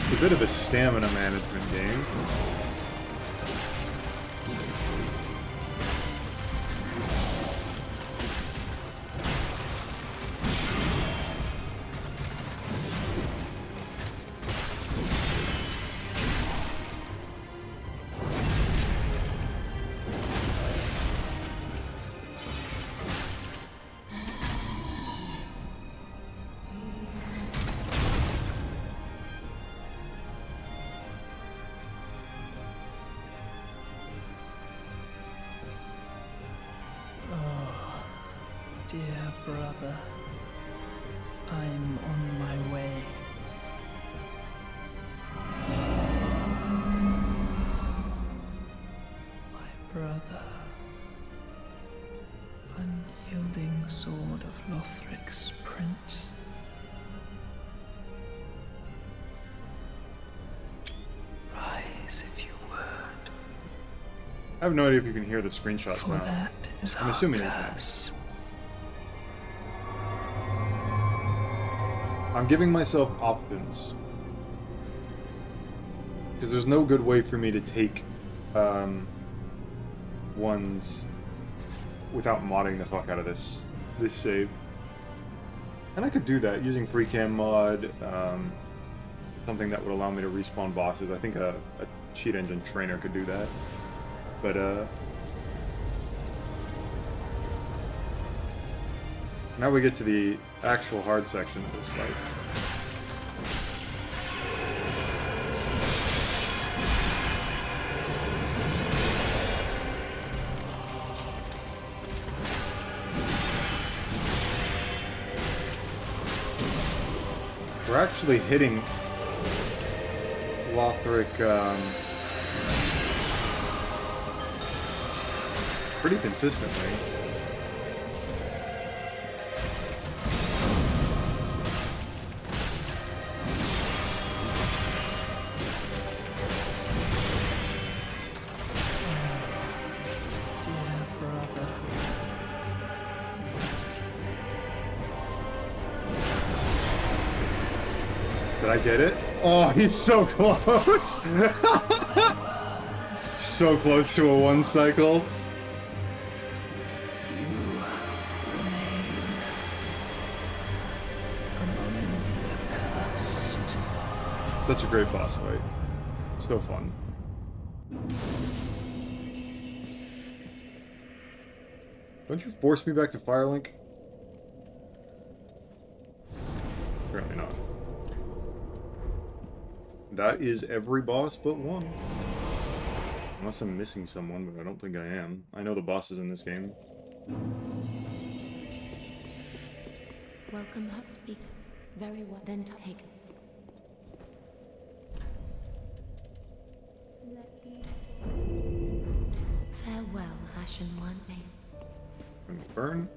It's a bit of a stamina management game. Dear brother, I'm on my way. My brother, unyielding sword of Lothric's prince. Rise if you would, I have no idea if you can hear the screenshots for now. that is I'm our assuming you can. curse. I'm giving myself options. Because there's no good way for me to take ones without modding the fuck out of this save. And I could do that using free cam mod, something that would allow me to respawn bosses. I think a cheat engine trainer could do that. But now we get to the actual hard section of this fight. We're actually hitting Lothric pretty consistently. Dear brother. Did I get it? Oh, he's so close! So close to a one cycle. Such a great boss fight. So fun. Don't you force me back to Firelink? Apparently not. That is every boss but one. Unless I'm missing someone, but I don't think I am. I know the bosses in this game. Welcome, speak. Very well. Then take. Farewell, Ashen One. Bring the burn.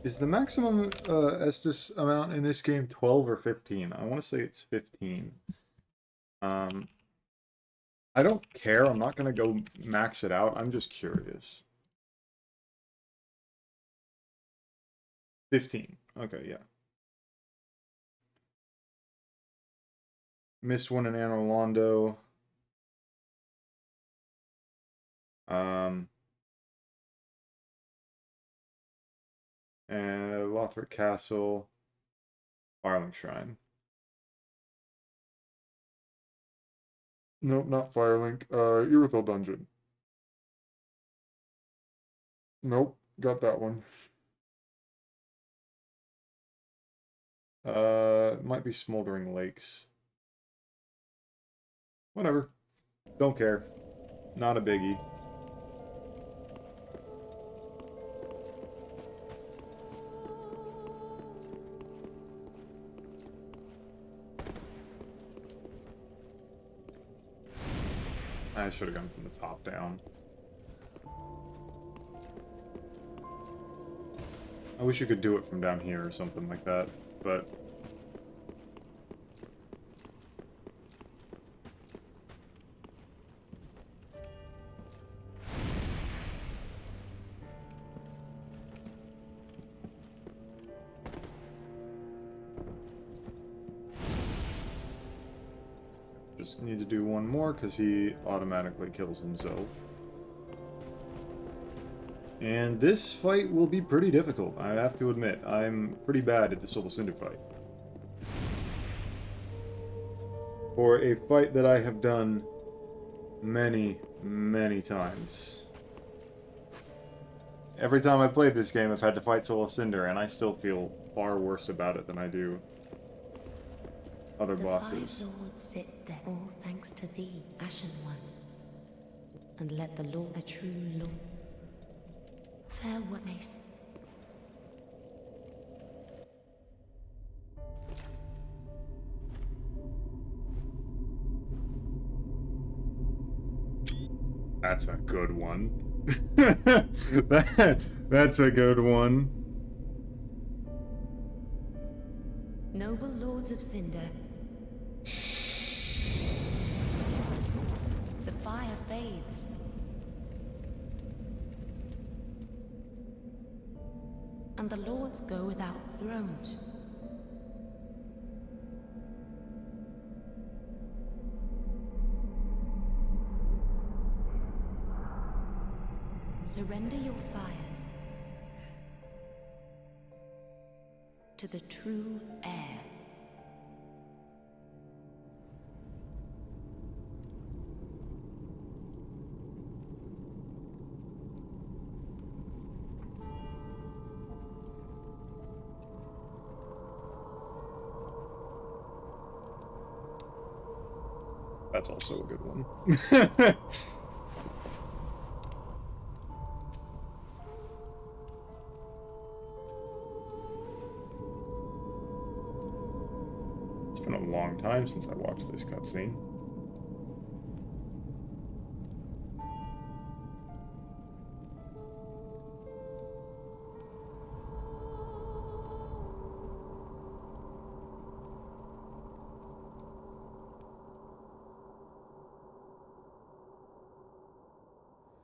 Is the maximum Estus amount in this game 12 or 15? I want to say it's 15. I don't care. I'm not going to go max it out. I'm just curious. 15. Okay, yeah. Missed one in Anor Londo. And Lothric Castle. Firelink Shrine. Nope, not Firelink. Irithyll Dungeon. Nope, got that one. Might be Smoldering Lakes. Whatever. Don't care. Not a biggie. I should have gone from the top down. I wish you could do it from down here or something like that, but... Just need to do one more because he automatically kills himself. And this fight will be pretty difficult, I have to admit. I'm pretty bad at the Soul Cinder fight. For a fight that I have done many, many times. Every time I played this game, I've had to fight Soul of Cinder, and I still feel far worse about it than I do other bosses. The 5 lords sit there, all thanks to thee, Ashen One. And let the Lord, a true Lord, fare what mayst. That's a good one. That's a good one. Noble lords of Cinder, the fire fades. And the lords go without thrones. Surrender your fires to the true heir. That's also a good one. It's been a long time since I watched this cutscene.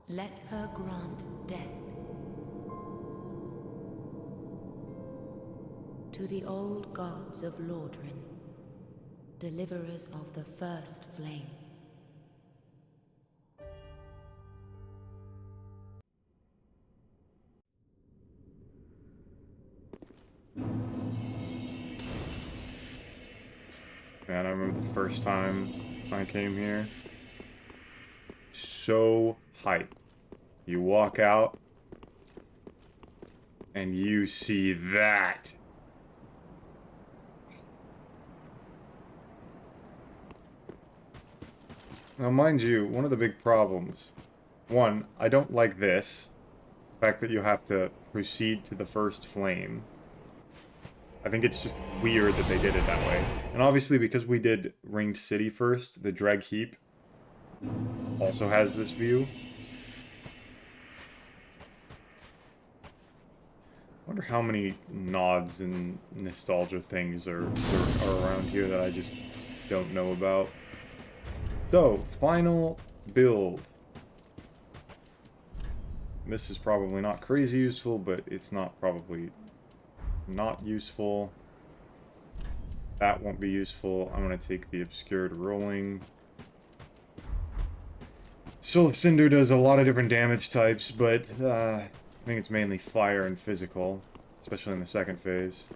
Let her grant death to the old gods of Lordran, deliverers of the first flame. Man, I remember the first time I came here. So hype. You walk out and you see that. Now, mind you, one of the big problems. One, I don't like this. The fact that you have to proceed to the first flame. I think it's just weird that they did it that way. And obviously, because we did Ringed City first, the Dreg Heap also has this view. I wonder how many nods and nostalgia things are around here that I just don't know about. So, final build. This is probably not crazy useful, but it's not probably not useful. That won't be useful. I'm going to take the Obscured Rolling. Soul of Cinder does a lot of different damage types, but I think it's mainly fire and physical, especially in the second phase.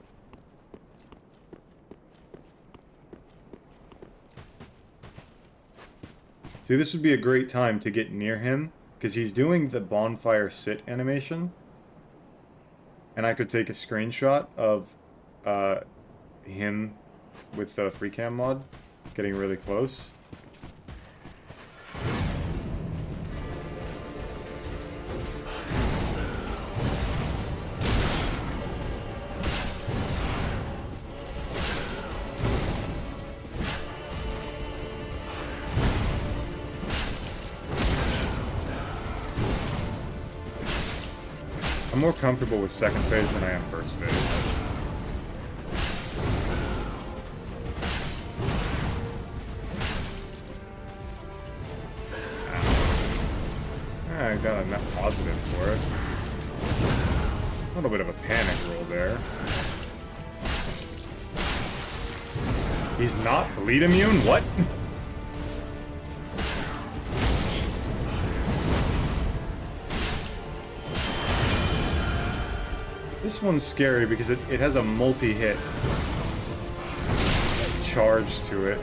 See, this would be a great time to get near him Because he's doing the bonfire sit animation. And I could take a screenshot of him with the free cam mod getting really close. I'm more comfortable with second phase than I am first phase. I got a net positive for it. A little bit of a panic roll there. He's not bleed immune? What? This one's scary because it has a multi-hit charge to it.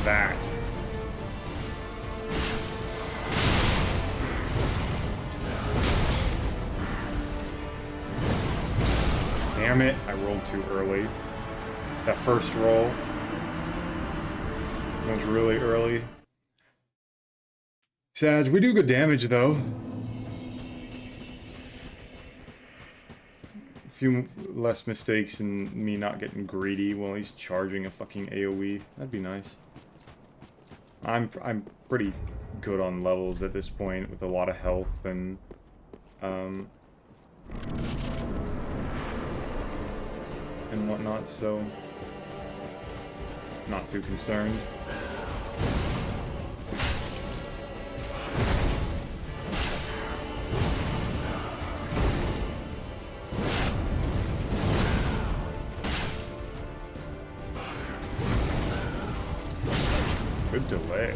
That. Damn it, I rolled too early. That first roll was really early. Sag, we do good damage though. A few less mistakes and me not getting greedy while he's charging a fucking AoE. That'd be nice. I'm pretty good on levels at this point with a lot of health and whatnot, so not too concerned. Good delay.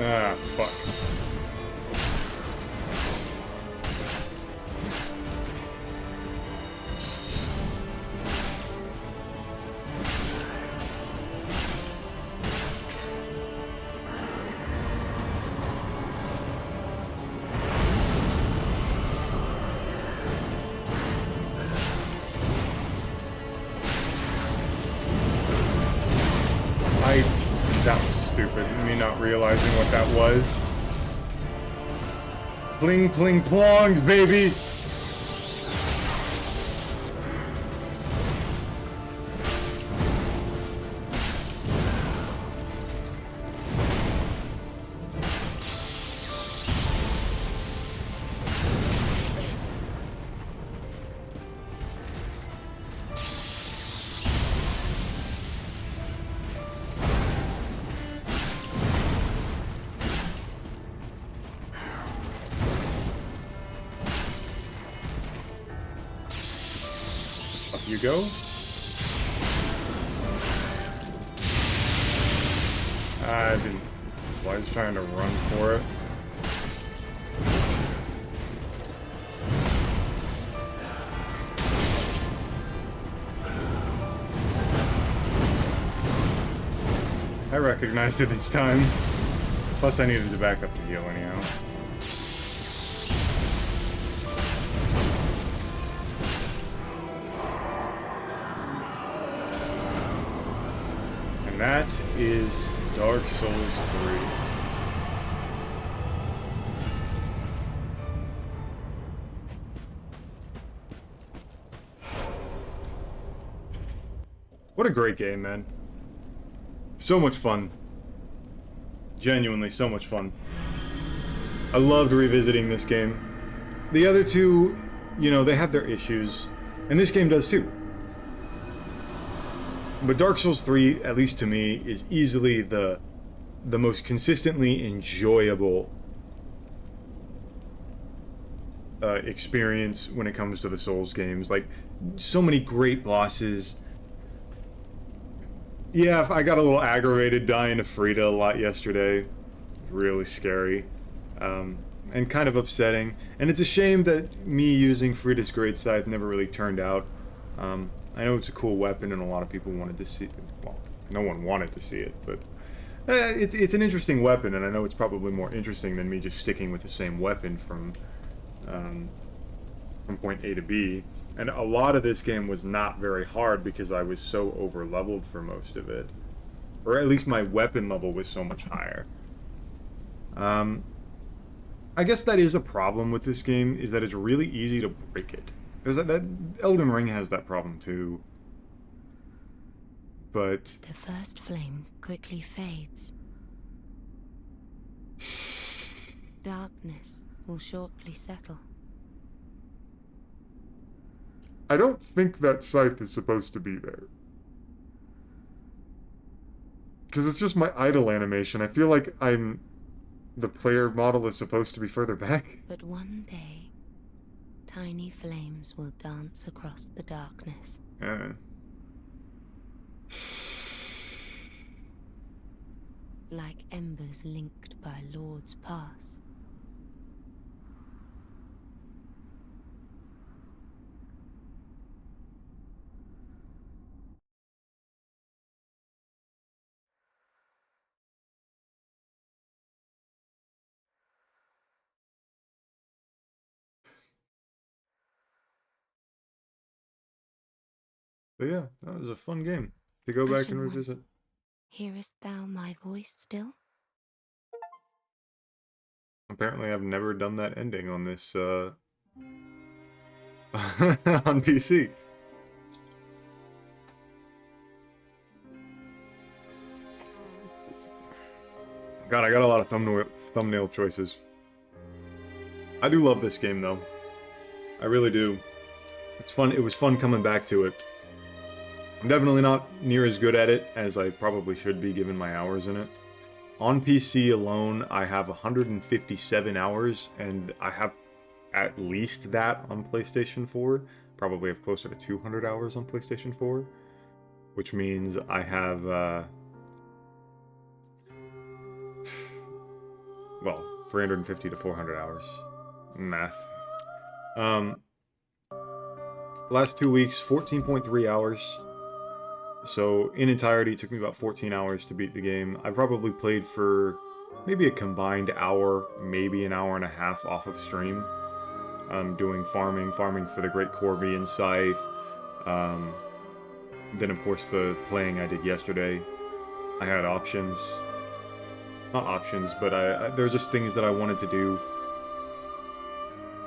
Ah, fuck. That was stupid, me not realizing what that was. Pling, pling, plong, baby! You go. I didn't. Well, I was trying to run for it. I recognized it this time. Plus, I needed to back up the heal anyhow. That is Dark Souls 3. What a great game, man. So much fun. Genuinely so much fun. I loved revisiting this game. The other two, you know, they have their issues, and this game does too. But Dark Souls 3, at least to me, is easily the most consistently enjoyable experience when it comes to the Souls games. Like, so many great bosses. Yeah, I got a little aggravated dying to Frida a lot yesterday. Really scary. And kind of upsetting. And it's a shame that me using Frida's Great Scythe never really turned out. I know it's a cool weapon and a lot of people wanted to see it. Well, no one wanted to see it, but it's an interesting weapon, and I know it's probably more interesting than me just sticking with the same weapon from point A to B. And a lot of this game was not very hard because I was so over-leveled for most of it. Or at least my weapon level was so much higher. I guess that is a problem with this game, is that it's really easy to break it. There's that Elden Ring has that problem too. But The first flame quickly fades. Darkness will shortly settle. I don't think that scythe is supposed to be there. Because it's just my idle animation. I feel like the player model is supposed to be further back. But one day, tiny flames will dance across the darkness. Yeah. Like embers linked by Lord's Pass. But yeah, that was a fun game to go back Ashen and One. revisit. Hearest thou my voice still? Apparently I've never done that ending on this, on PC. God, I got a lot of thumbnail choices. I do love this game, though. I really do. It's fun. It was fun coming back to it. I'm definitely not near as good at it as I probably should be given my hours in it. On PC alone, I have 157 hours, and I have at least that on PlayStation 4. Probably have closer to 200 hours on PlayStation 4. Which means I have, well, 350 to 400 hours. Math. Last 2 weeks, 14.3 hours. So, in entirety, it took me about 14 hours to beat the game. I probably played for maybe a combined hour, maybe an hour and a half off of stream. Doing farming for the Great Corvian Scythe. Then, of course, the playing I did yesterday. I had options. Not options, but there were just things that I wanted to do.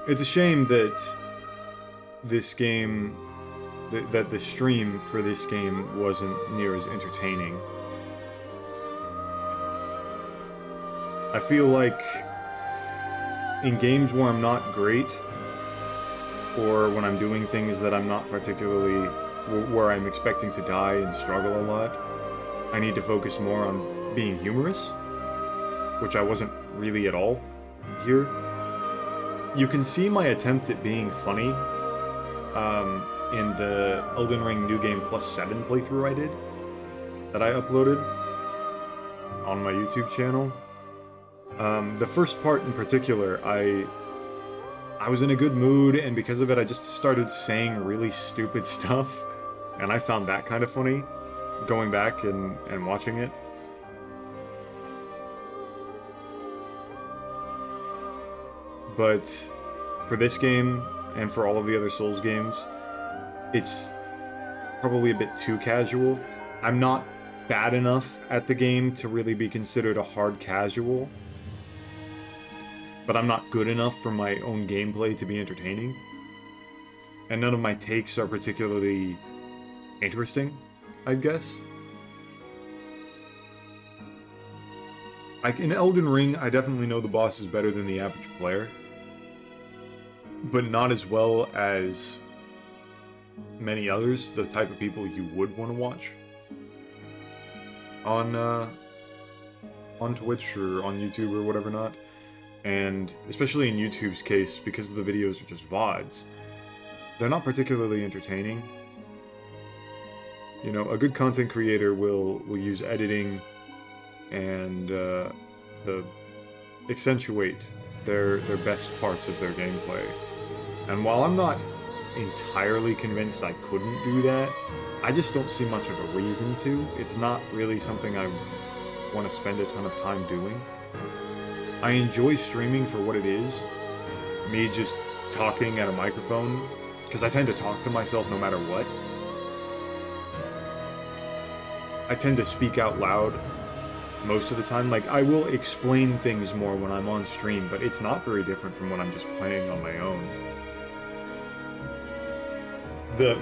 It's a shame that this game... that the stream for this game wasn't near as entertaining. I feel like in games where I'm not great, or when I'm doing things that I'm not particularly... where I'm expecting to die and struggle a lot, I need to focus more on being humorous, which I wasn't really at all here. You can see my attempt at being funny, in the Elden Ring New Game Plus 7 playthrough I did, that I uploaded on my YouTube channel. The first part in particular, I was in a good mood, and because of it I just started saying really stupid stuff, and I found that kind of funny, going back and watching it. But for this game, and for all of the other Souls games, it's probably a bit too casual. I'm not bad enough at the game to really be considered a hard casual, but I'm not good enough for my own gameplay to be entertaining. And none of my takes are particularly interesting, I guess. Like in Elden Ring, I definitely know the boss is better than the average player. but not as well as many others, the type of people you would want to watch on Twitch or on YouTube or whatever not. And especially in YouTube's case, because the videos are just VODs, they're not particularly entertaining. You know, a good content creator will use editing and to accentuate their best parts of their gameplay. And while I'm not entirely convinced I couldn't do that, I just don't see much of a reason to. It's not really something I want to spend a ton of time doing. I enjoy streaming for what it is, me just talking at a microphone, because I tend to talk to myself no matter what. I tend to speak out loud most of the time. Like, I will explain things more when I'm on stream, but it's not very different from when I'm just playing on my own.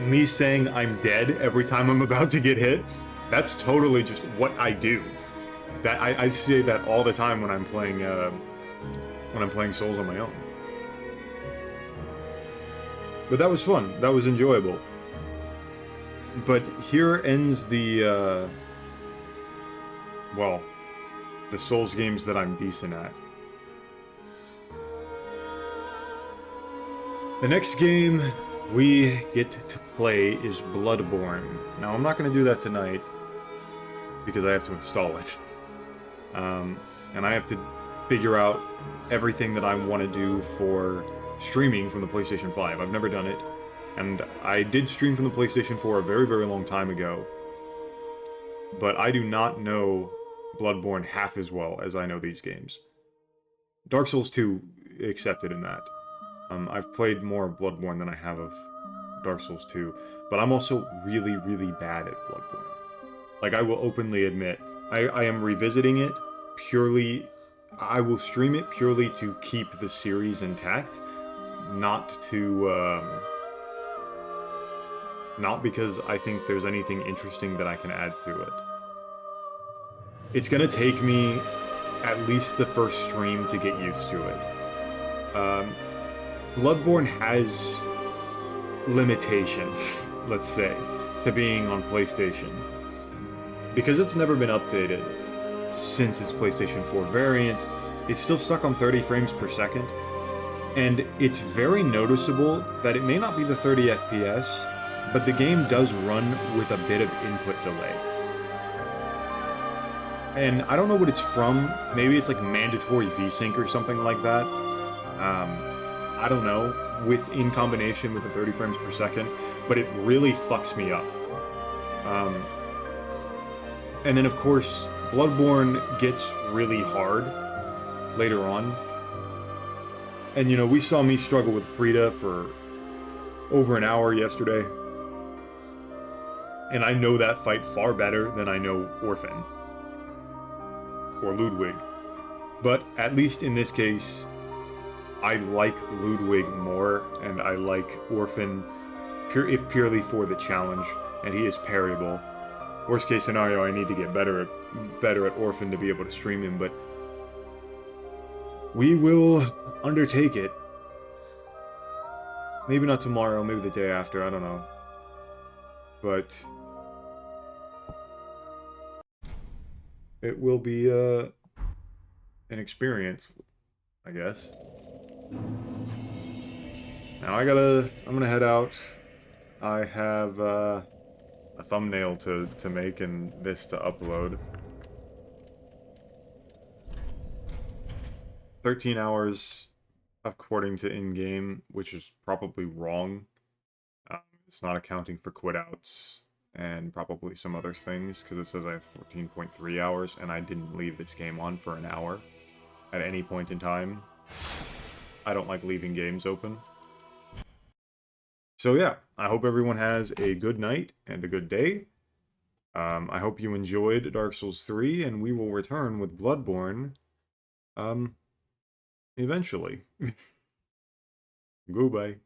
Me saying I'm dead every time I'm about to get hit, that's totally just what I do. That I say that all the time when I'm playing Souls on my own. But that was fun. That was enjoyable. But here ends the well, the Souls games that I'm decent at. The next game we get to play is Bloodborne. Now, I'm not going to do that tonight because I have to install it. And I have to figure out everything that I want to do for streaming from the PlayStation 5. I've never done it, and I did stream from the PlayStation 4 a very, very long time ago, but I do not know Bloodborne half as well as I know these games. Dark Souls 2 accepted in that. I've played more of Bloodborne than I have of Dark Souls 2, but I'm also really, really bad at Bloodborne. Like, I will openly admit, I am revisiting it purely... I will stream it purely to keep the series intact, not to, not because I think there's anything interesting that I can add to it. It's gonna take me at least the first stream to get used to it. Bloodborne has limitations, let's say, to being on PlayStation. Because it's never been updated since its PlayStation 4 variant, it's still stuck on 30 frames per second. And it's very noticeable that it may not be the 30 FPS, but the game does run with a bit of input delay. And I don't know what it's from. Maybe it's like mandatory VSync or something like that. I don't know, in combination with the 30 frames per second, but it really fucks me up. And then, of course, Bloodborne gets really hard later on. And, you know, we saw me struggle with Frida for over an hour yesterday. And I know that fight far better than I know Orphan. Or Ludwig. But, at least in this case, I like Ludwig more, and I like Orphan, if purely for the challenge, and he is parryable. Worst case scenario, I need to get better at Orphan to be able to stream him, but we will undertake it. Maybe not tomorrow, maybe the day after, I don't know. But it will be an experience, I guess. Now I'm gonna head out. I have a thumbnail to make and this to upload. 13 hours according to in-game, which is probably wrong. It's not accounting for quit outs and probably some other things, because it says I have 14.3 hours, and I didn't leave this game on for an hour at any point in time. I don't like leaving games open. So yeah, I hope everyone has a good night and a good day. I hope you enjoyed Dark Souls 3, and we will return with Bloodborne, eventually. Goodbye.